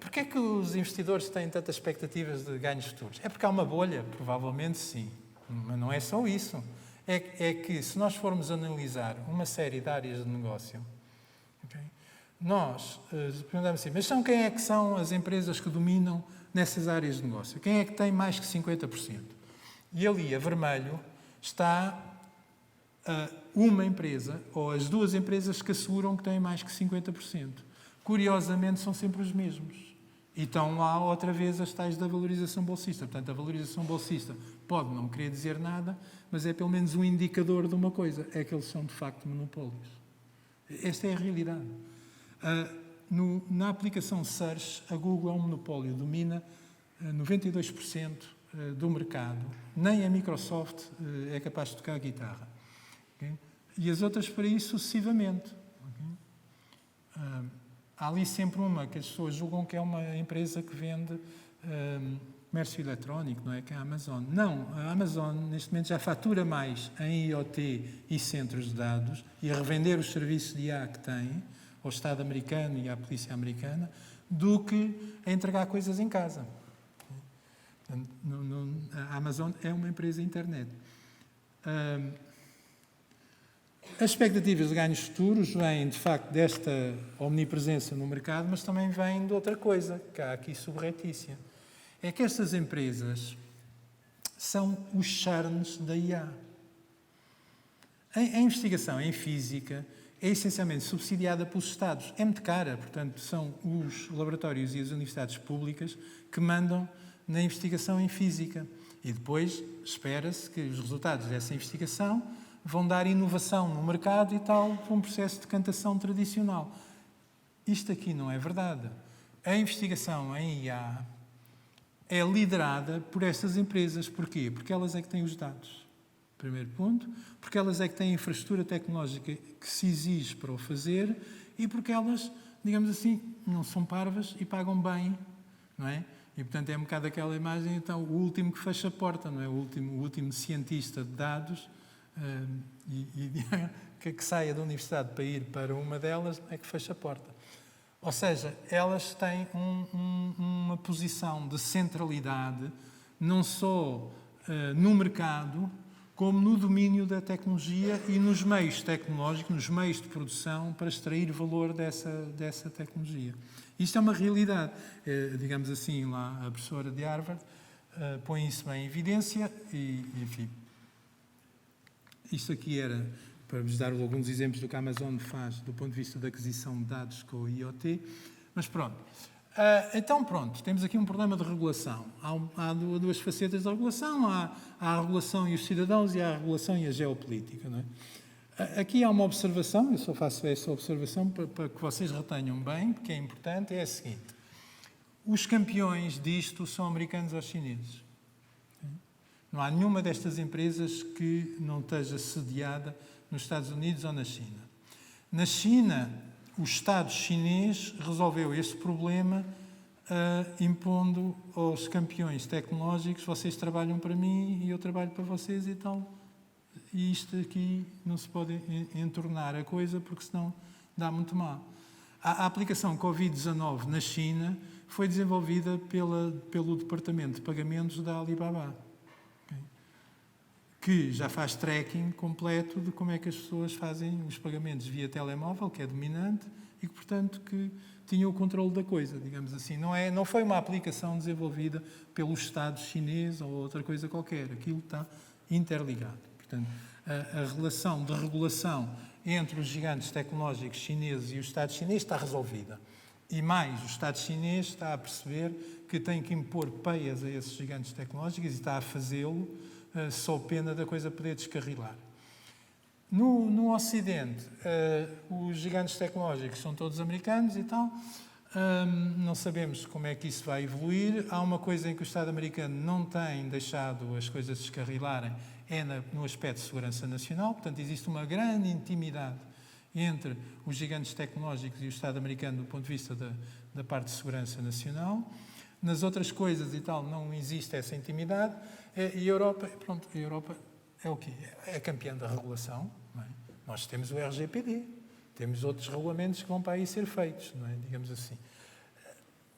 Porquê é que os investidores têm tantas expectativas de ganhos futuros? É porque há uma bolha? Provavelmente sim, mas não é só isso. É que se nós formos analisar uma série de áreas de negócio, okay, nós perguntamos assim, mas quem é que são as empresas que dominam nessas áreas de negócio? Quem é que tem mais que 50%? E ali, a vermelho, está uma empresa, ou as 2 empresas que asseguram que têm mais que 50%. Curiosamente, são sempre os mesmos. E estão lá outra vez as tais da valorização bolsista. Portanto, a valorização bolsista pode não querer dizer nada, mas é pelo menos um indicador de uma coisa, é que eles são de facto monopólios. Esta é a realidade. Na aplicação Search, a Google é um monopólio, domina 92% do mercado. Nem a Microsoft é capaz de tocar a guitarra. e as outras para isso sucessivamente. Há ali sempre uma que as pessoas julgam que é uma empresa que vende comércio eletrónico, não é? Que é a Amazon. Não, a Amazon neste momento já fatura mais em IoT e centros de dados e a revender os serviços de IA que tem ao Estado americano e à polícia americana do que a entregar coisas em casa. A Amazon é uma empresa internet. As expectativas de ganhos futuros vêm, de facto, desta omnipresença no mercado, mas também vêm de outra coisa, que há aqui subreptícia. É que estas empresas são os charmes da IA. A investigação em física é essencialmente subsidiada pelos Estados. É muito cara, portanto, são os laboratórios e as universidades públicas que mandam na investigação em física. E depois espera-se que os resultados dessa investigação vão dar inovação no mercado e tal, para um processo de cantação tradicional. Isto aqui não é verdade. A investigação em IA é liderada por estas empresas. Porquê? Porque elas é que têm os dados. Primeiro ponto. Porque elas é que têm a infraestrutura tecnológica que se exige para o fazer e porque elas, digamos assim, não são parvas e pagam bem, não é? E, portanto, é um bocado aquela imagem, então, o último que fecha a porta, não é? O último cientista de dados que saia da universidade para ir para uma delas é que fecha a porta. Ou seja, elas têm uma posição de centralidade, não só no mercado, como no domínio da tecnologia e nos meios tecnológicos, nos meios de produção, para extrair valor dessa tecnologia. Isto é uma realidade. Digamos assim, lá a professora de Harvard põe isso bem em evidência e, enfim, isto aqui era para vos dar alguns exemplos do que a Amazon faz do ponto de vista da aquisição de dados com o IoT, mas pronto. Então, pronto, temos aqui um problema de regulação. Há duas facetas da regulação, há a regulação e os cidadãos e há a regulação e a geopolítica, não é? Aqui há uma observação, eu só faço essa observação para que vocês retenham bem, porque é importante, é a seguinte. Os campeões disto são americanos ou chineses. Não há nenhuma destas empresas que não esteja sediada nos Estados Unidos ou na China. Na China, o Estado chinês resolveu este problema impondo aos campeões tecnológicos: vocês trabalham para mim e eu trabalho para vocês e tal. E isto aqui não se pode entornar a coisa porque senão dá muito mal. A aplicação Covid-19 na China foi desenvolvida pelo Departamento de Pagamentos da Alibaba, que já faz tracking completo de como é que as pessoas fazem os pagamentos via telemóvel, que é dominante, e que, portanto, que tinha o controle da coisa, digamos assim. Não foi uma aplicação desenvolvida pelo Estado chinês ou outra coisa qualquer. Aquilo está interligado. Portanto, a relação de regulação entre os gigantes tecnológicos chineses e o Estado chinês está resolvida. E mais, o Estado chinês está a perceber que tem que impor peias a esses gigantes tecnológicos e está a fazê-lo só pena da coisa poder descarrilar. No Ocidente, os gigantes tecnológicos são todos americanos e tal. Não sabemos como é que isso vai evoluir. Há uma coisa em que o Estado americano não tem deixado as coisas descarrilarem, é no aspecto de segurança nacional. Portanto, existe uma grande intimidade entre os gigantes tecnológicos e o Estado americano do ponto de vista da parte de segurança nacional. Nas outras coisas e tal não existe essa intimidade. E a Europa, pronto, a Europa é o quê? É campeã da regulação. Não é? Nós temos o RGPD, temos outros regulamentos que vão para aí ser feitos, não é? Digamos assim.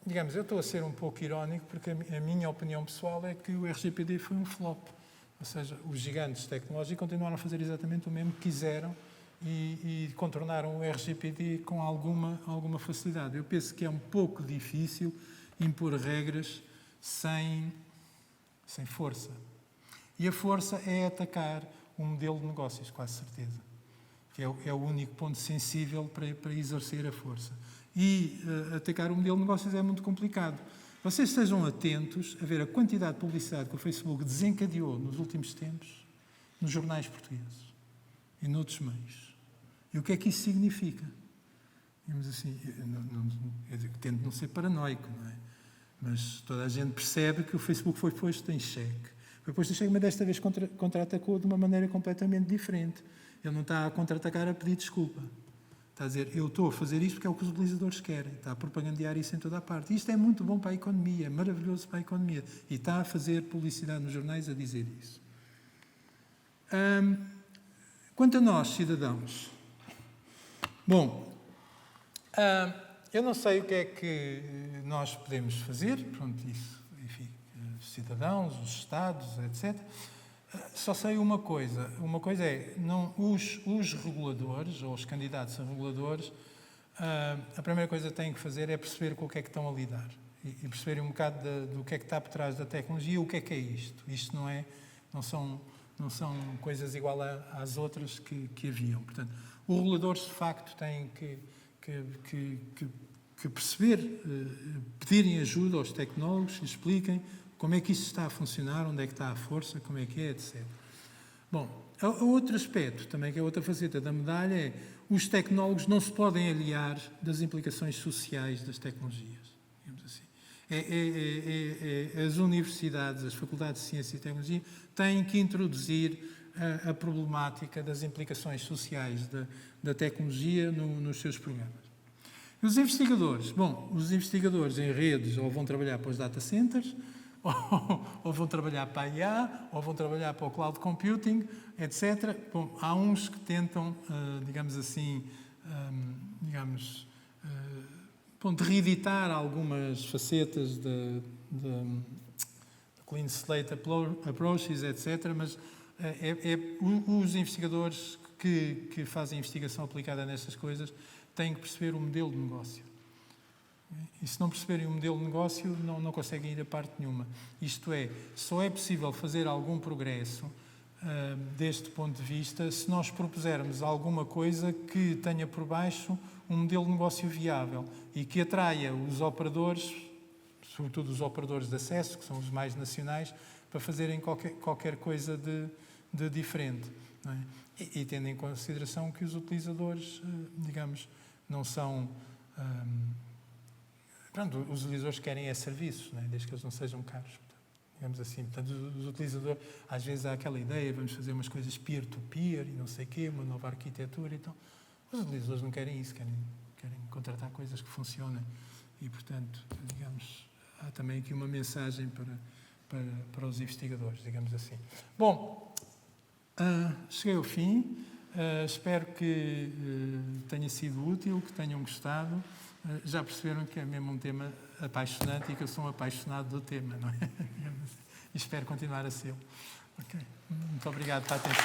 Digamos, eu estou a ser um pouco irónico porque a minha opinião pessoal é que o RGPD foi um flop. Ou seja, os gigantes tecnológicos continuaram a fazer exatamente o mesmo que quiseram e contornaram o RGPD com alguma facilidade. Eu penso que é um pouco difícil impor regras sem força. E a força é atacar um modelo de negócios, quase certeza. Que é o único ponto sensível para exercer a força. E atacar o modelo de negócios é muito complicado. Vocês estejam atentos a ver a quantidade de publicidade que o Facebook desencadeou nos últimos tempos nos jornais portugueses e noutros meios. E o que é que isso significa? Digamos assim, eu tento não ser paranoico, não é? Mas toda a gente percebe que o Facebook foi posto em xeque. Foi posto em xeque, mas desta vez contra-atacou de uma maneira completamente diferente. Ele não está a contra-atacar a pedir desculpa. Está a dizer, eu estou a fazer isto porque é o que os utilizadores querem. Está a propagandear isso em toda a parte. Isto é muito bom para a economia, é maravilhoso para a economia. E está a fazer publicidade nos jornais a dizer isso. Quanto a nós, cidadãos, bom, eu não sei o que é que nós podemos fazer, pronto, isso, enfim, cidadãos, os Estados, etc. Só sei uma coisa é, os reguladores, ou os candidatos a reguladores, a primeira coisa que têm que fazer é perceber com o que é que estão a lidar e perceberem um bocado do que é que está por trás da tecnologia e o que é isto. Isto não são coisas igual às outras que haviam. Portanto, os reguladores, de facto, têm que perceber, pedirem ajuda aos tecnólogos, expliquem como é que isto está a funcionar, onde é que está a força, como é que é, etc. Bom, outro aspecto, também que é outra faceta da medalha, é os tecnólogos não se podem aliar das implicações sociais das tecnologias, digamos assim. As universidades, as faculdades de Ciência e Tecnologia têm que introduzir a problemática das implicações sociais da tecnologia nos seus programas. E os investigadores? Bom, os investigadores em redes ou vão trabalhar para os data centers, ou vão trabalhar para a IA, ou vão trabalhar para o cloud computing, etc. Bom, há uns que tentam, digamos assim, de reeditar algumas facetas de clean slate approaches, etc. Mas os investigadores que fazem investigação aplicada nestas coisas têm que perceber o modelo de negócio. E se não perceberem o modelo de negócio, não conseguem ir a parte nenhuma. Isto é, só é possível fazer algum progresso deste ponto de vista se nós propusermos alguma coisa que tenha por baixo um modelo de negócio viável e que atraia os operadores, sobretudo os operadores de acesso, que são os mais nacionais, para fazerem qualquer coisa de diferente. Não é? E tendo em consideração que os utilizadores, digamos, não são... os utilizadores querem serviços, não é? Desde que eles não sejam caros, digamos assim. Portanto, os utilizadores, às vezes há aquela ideia, vamos fazer umas coisas peer-to-peer e não sei o quê, uma nova arquitetura e tal. Os utilizadores não querem isso, querem contratar coisas que funcionem. E, portanto, digamos, há também aqui uma mensagem para os investigadores, digamos assim. Bom, cheguei ao fim. Espero que tenha sido útil, que tenham gostado. Já perceberam que é mesmo um tema apaixonante e que eu sou um apaixonado do tema, não é? E espero continuar a ser. Okay. Muito obrigado pela atenção.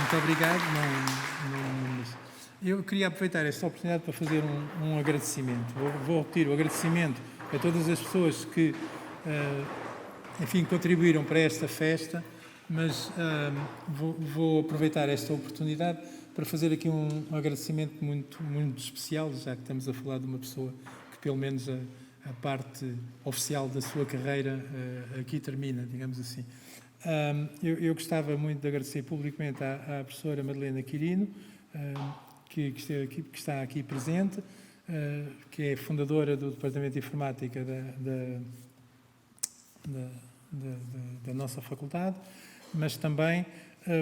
Muito obrigado. Eu queria aproveitar esta oportunidade para fazer um agradecimento. Vou repetir o agradecimento a todas as pessoas que, enfim, contribuíram para esta festa, mas vou aproveitar esta oportunidade para fazer aqui um agradecimento muito, muito especial, já que estamos a falar de uma pessoa que, pelo menos, a parte oficial da sua carreira aqui termina, digamos assim. Eu gostava muito de agradecer publicamente à professora Madalena Quirino, que está aqui presente, que é fundadora do Departamento de Informática da nossa faculdade, mas também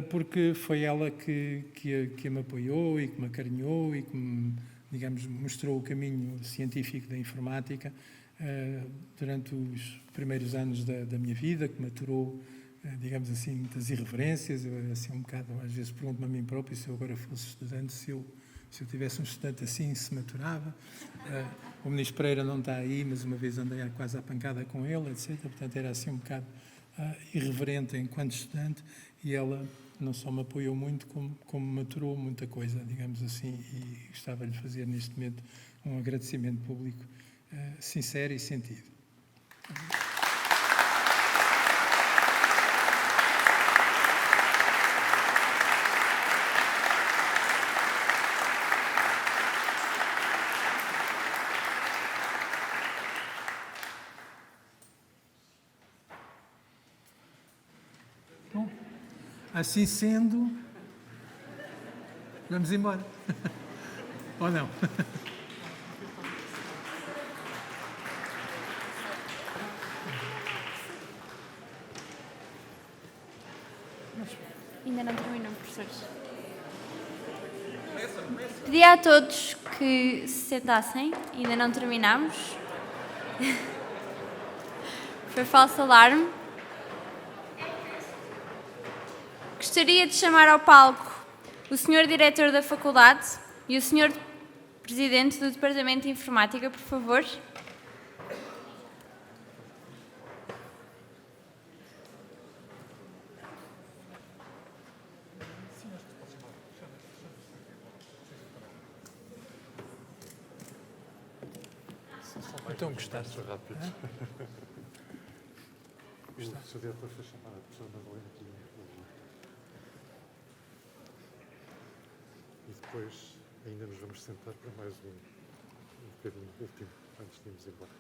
porque foi ela que me apoiou e que me acarinhou e que me, digamos, mostrou o caminho científico da informática durante os primeiros anos da minha vida, que maturou, digamos assim, muitas irreverências. Eu, assim, um bocado, às vezes, pergunto-me a mim próprio, se eu agora fosse estudante, se eu tivesse um estudante assim, se maturava. O ministro Pereira não está aí, mas uma vez andei quase à pancada com ele, etc. Portanto, era assim um bocado irreverente enquanto estudante, e ela não só me apoiou muito, como maturou muita coisa, digamos assim, e gostava de lhe fazer, neste momento, um agradecimento público sincero e sentido. Assim sendo, vamos embora. Ou não? Ainda não terminam, professores. Pedi a todos que se sentassem, ainda não terminamos. Foi falso alarme. Gostaria de chamar ao palco o Sr. Diretor da Faculdade e o Sr. Presidente do Departamento de Informática, por favor. Então gostaste? Rápido. O Sr. Diretor foi chamar a professora Madalena aqui. E depois ainda nos vamos sentar para mais um bocadinho último, antes de irmos embora.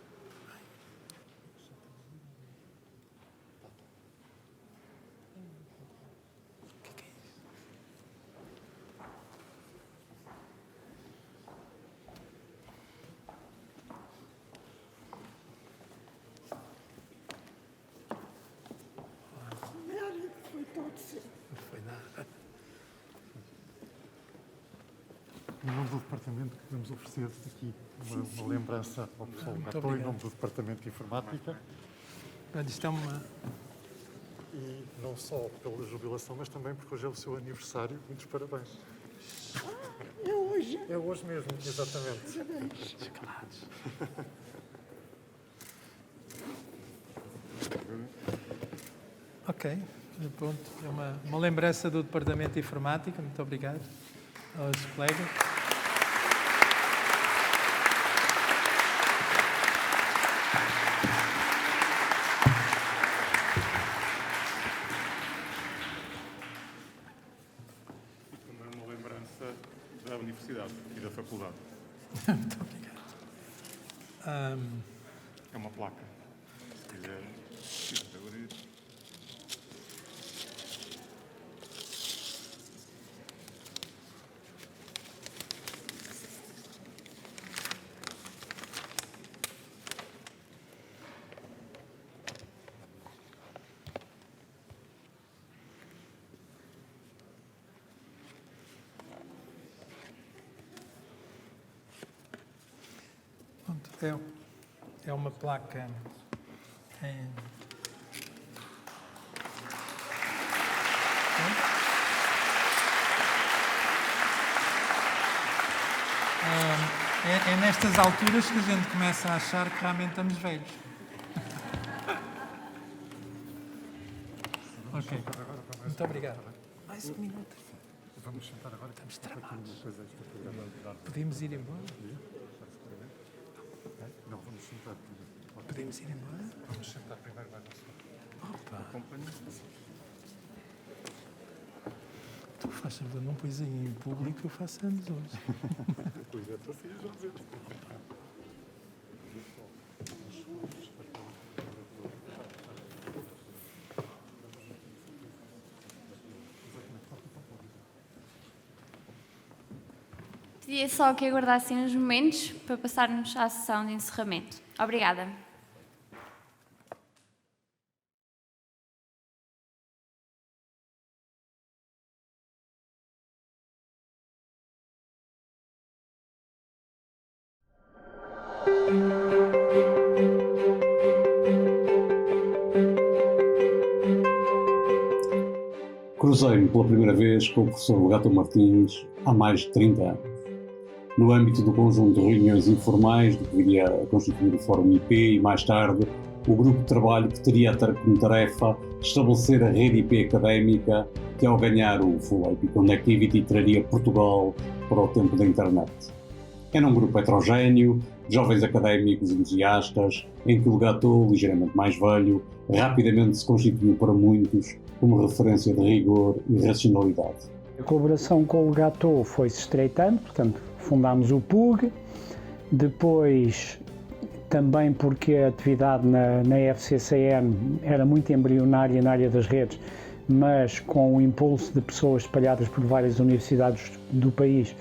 Não foi nada. Em nome do Departamento, queremos oferecer aqui uma lembrança ao pessoal Muito da ATO, em obrigado. nome do Departamento de Informática. Olha, isto é uma... E não só pela jubilação, mas também porque hoje é o seu aniversário. Muitos parabéns. É hoje. É hoje mesmo, exatamente. Chocolates. Ok, pronto. É uma lembrança do Departamento de Informática. Muito obrigado aos colegas. E também uma lembrança da Universidade e da Faculdade. Muito obrigado. É uma placa. Se quiser, abrir. Pronto, é uma placa em... É nestas alturas que a gente começa a achar que realmente estamos velhos. Ok. Muito obrigado. Mais um minuto. Vamos sentar agora. Estamos tramados. Uma coisa extra. Podemos ir embora? Não, vamos sentar. Podemos ir embora? Vamos sentar primeiro, vai não. Opa! Tu faz favor, não pões aí em público, eu faço anos hoje. O diretor fez, vamos ver. Pedia só que aguardassem uns momentos para passarmos à sessão de encerramento. Obrigada. Cruzei-me pela primeira vez com o professor Legato Martins há mais de 30 anos, no âmbito do conjunto de reuniões informais do que viria a constituir o Fórum IP e, mais tarde, o grupo de trabalho que teria como tarefa estabelecer a rede IP académica que, ao ganhar o Full IP Connectivity, traria Portugal para o tempo da internet. Era um grupo heterogéneo, de jovens académicos entusiastas, em que o Legato, ligeiramente mais velho, rapidamente se constituiu para muitos como referência de rigor e racionalidade. A colaboração com o Legato foi-se estreitando, portanto, fundámos o PUG, depois também porque a atividade na FCCN era muito embrionária na área das redes, mas com o impulso de pessoas espalhadas por várias universidades do país,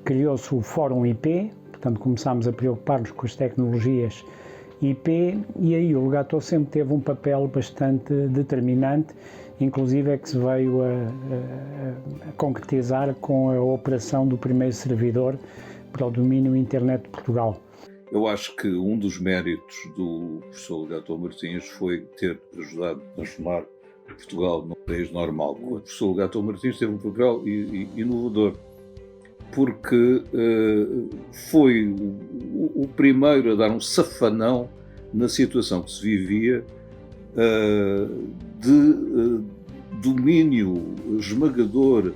criou-se o Fórum IP, portanto começámos a preocupar-nos com as tecnologias IP, e aí o Legato sempre teve um papel bastante determinante, inclusive é que se veio a concretizar com a operação do primeiro servidor para o domínio Internet de Portugal. Eu acho que um dos méritos do professor Legato Martins foi ter ajudado a transformar Portugal num país normal. O professor Legato Martins teve um papel inovador, porque foi o primeiro a dar um safanão na situação que se vivia de domínio esmagador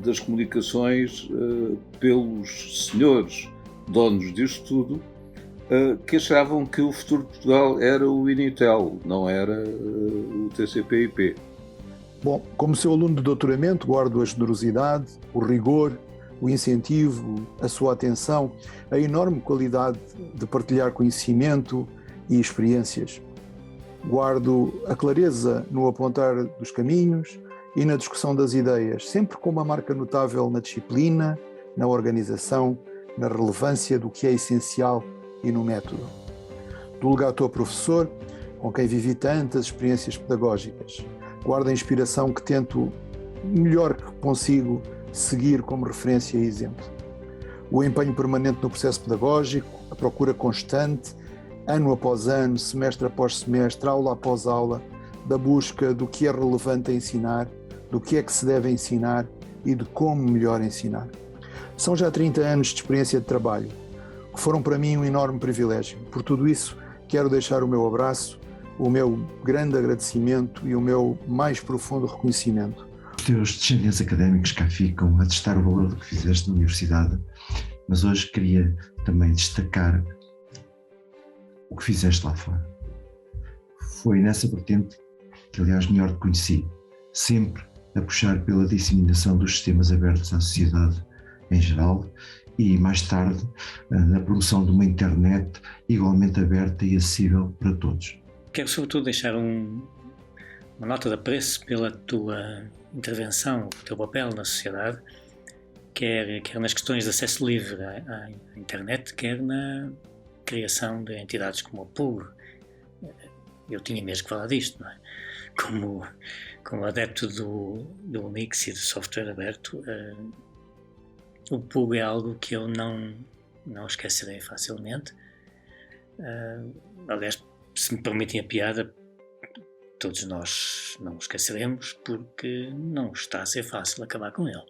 das comunicações pelos senhores donos disto tudo, que achavam que o futuro de Portugal era o Initel, não era o TCP/IP. Bom, como seu aluno de doutoramento, guardo a generosidade, o rigor, o incentivo, a sua atenção, a enorme qualidade de partilhar conhecimento e experiências. Guardo a clareza no apontar dos caminhos e na discussão das ideias, sempre com uma marca notável na disciplina, na organização, na relevância do que é essencial e no método. Do Legato professor, com quem vivi tantas experiências pedagógicas, guardo a inspiração que tento, melhor que consigo, seguir como referência e exemplo. O empenho permanente no processo pedagógico, a procura constante, ano após ano, semestre após semestre, aula após aula, da busca do que é relevante a ensinar, do que é que se deve ensinar e de como melhor ensinar. São já 30 anos de experiência de trabalho, que foram para mim um enorme privilégio. Por tudo isso, quero deixar o meu abraço, o meu grande agradecimento e o meu mais profundo reconhecimento. Os teus descendentes académicos cá ficam a testar o valor do que fizeste na universidade, mas hoje queria também destacar o que fizeste lá fora. Foi nessa vertente que, aliás, melhor te conheci, sempre a puxar pela disseminação dos sistemas abertos à sociedade em geral e, mais tarde, na promoção de uma internet igualmente aberta e acessível para todos. Quero sobretudo deixar uma nota de apreço pela tua intervenção, o teu papel na sociedade, quer nas questões de acesso livre à internet, quer na criação de entidades como a PUG. Eu tinha mesmo que falar disto, não é? Como adepto do Unix e do software aberto, o PUG é algo que eu não esquecerei facilmente. Aliás, se me permitem a piada, todos nós não o esqueceremos, porque não está a ser fácil acabar com ele.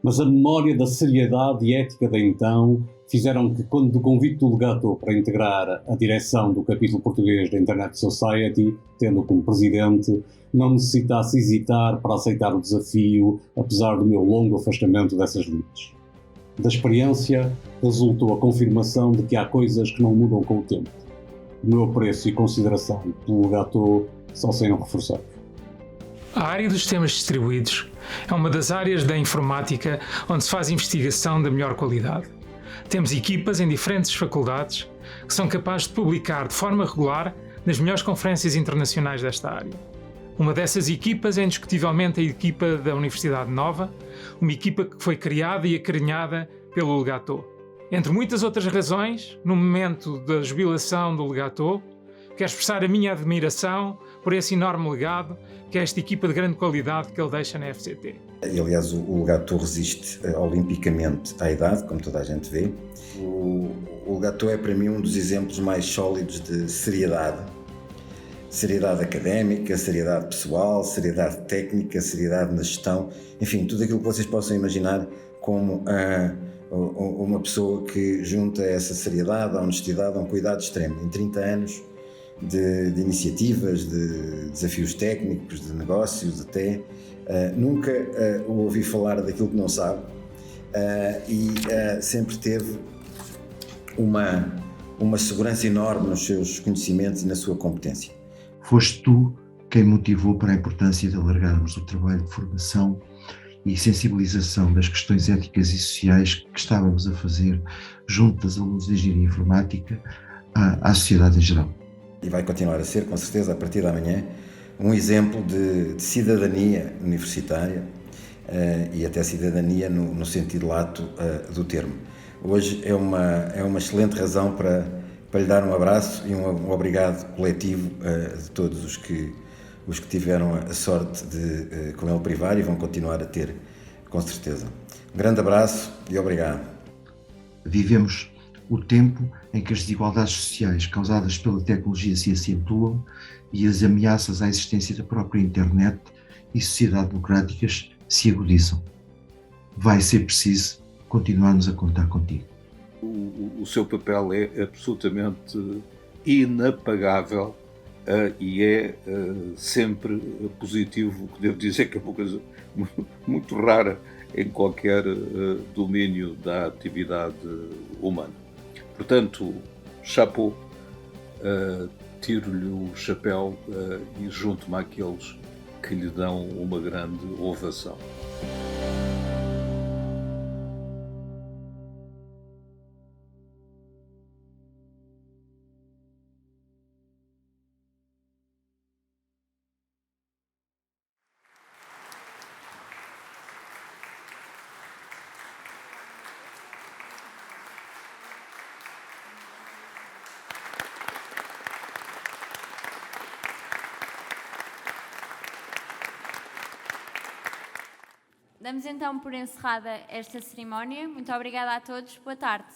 Mas a memória da seriedade e ética de então fizeram que, quando o convite do Legato para integrar a direção do capítulo português da Internet Society, tendo como presidente, não necessitasse hesitar para aceitar o desafio, apesar do meu longo afastamento dessas lides. Da experiência resultou a confirmação de que há coisas que não mudam com o tempo. O meu apreço e consideração pelo Legato só serão reforçados. A área dos sistemas distribuídos é uma das áreas da informática onde se faz investigação da melhor qualidade. Temos equipas em diferentes faculdades que são capazes de publicar de forma regular nas melhores conferências internacionais desta área. Uma dessas equipas é indiscutivelmente a equipa da Universidade Nova, uma equipa que foi criada e acarinhada pelo Legato. Entre muitas outras razões, no momento da jubilação do Legato, quero expressar a minha admiração por esse enorme legado que é esta equipa de grande qualidade que ele deixa na FCT. E, aliás, o Legato resiste olimpicamente à idade, como toda a gente vê. O Legato é para mim um dos exemplos mais sólidos de seriedade. Seriedade académica, seriedade pessoal, seriedade técnica, seriedade na gestão, enfim, tudo aquilo que vocês possam imaginar como uma pessoa que junta essa seriedade, a honestidade, a um cuidado extremo. Em 30 anos de iniciativas, de desafios técnicos, de negócios até, nunca o ouvi falar daquilo que não sabe e sempre teve uma segurança enorme nos seus conhecimentos e na sua competência. Foste tu quem motivou para a importância de alargarmos o trabalho de formação e sensibilização das questões éticas e sociais que estávamos a fazer junto das alunos de Engenharia Informática à sociedade em geral. E vai continuar a ser, com certeza, a partir de amanhã, um exemplo de cidadania universitária e até cidadania no sentido lato do termo. Hoje é uma excelente razão para lhe dar um abraço e um obrigado coletivo de todos os que tiveram a sorte de com ele privar e vão continuar a ter, com certeza. Um grande abraço e obrigado. Vivemos o tempo em que as desigualdades sociais causadas pela tecnologia se acentuam e as ameaças à existência da própria internet e sociedade democráticas se agudizam. Vai ser preciso continuarmos a contar contigo. O seu papel é absolutamente inapagável e é sempre positivo, que devo dizer que é uma coisa muito rara em qualquer domínio da atividade humana. Portanto, chapeau, tiro-lhe o chapéu e junto-me àqueles que lhe dão uma grande ovação. Damos então por encerrada esta cerimónia. Muito obrigada a todos. Boa tarde.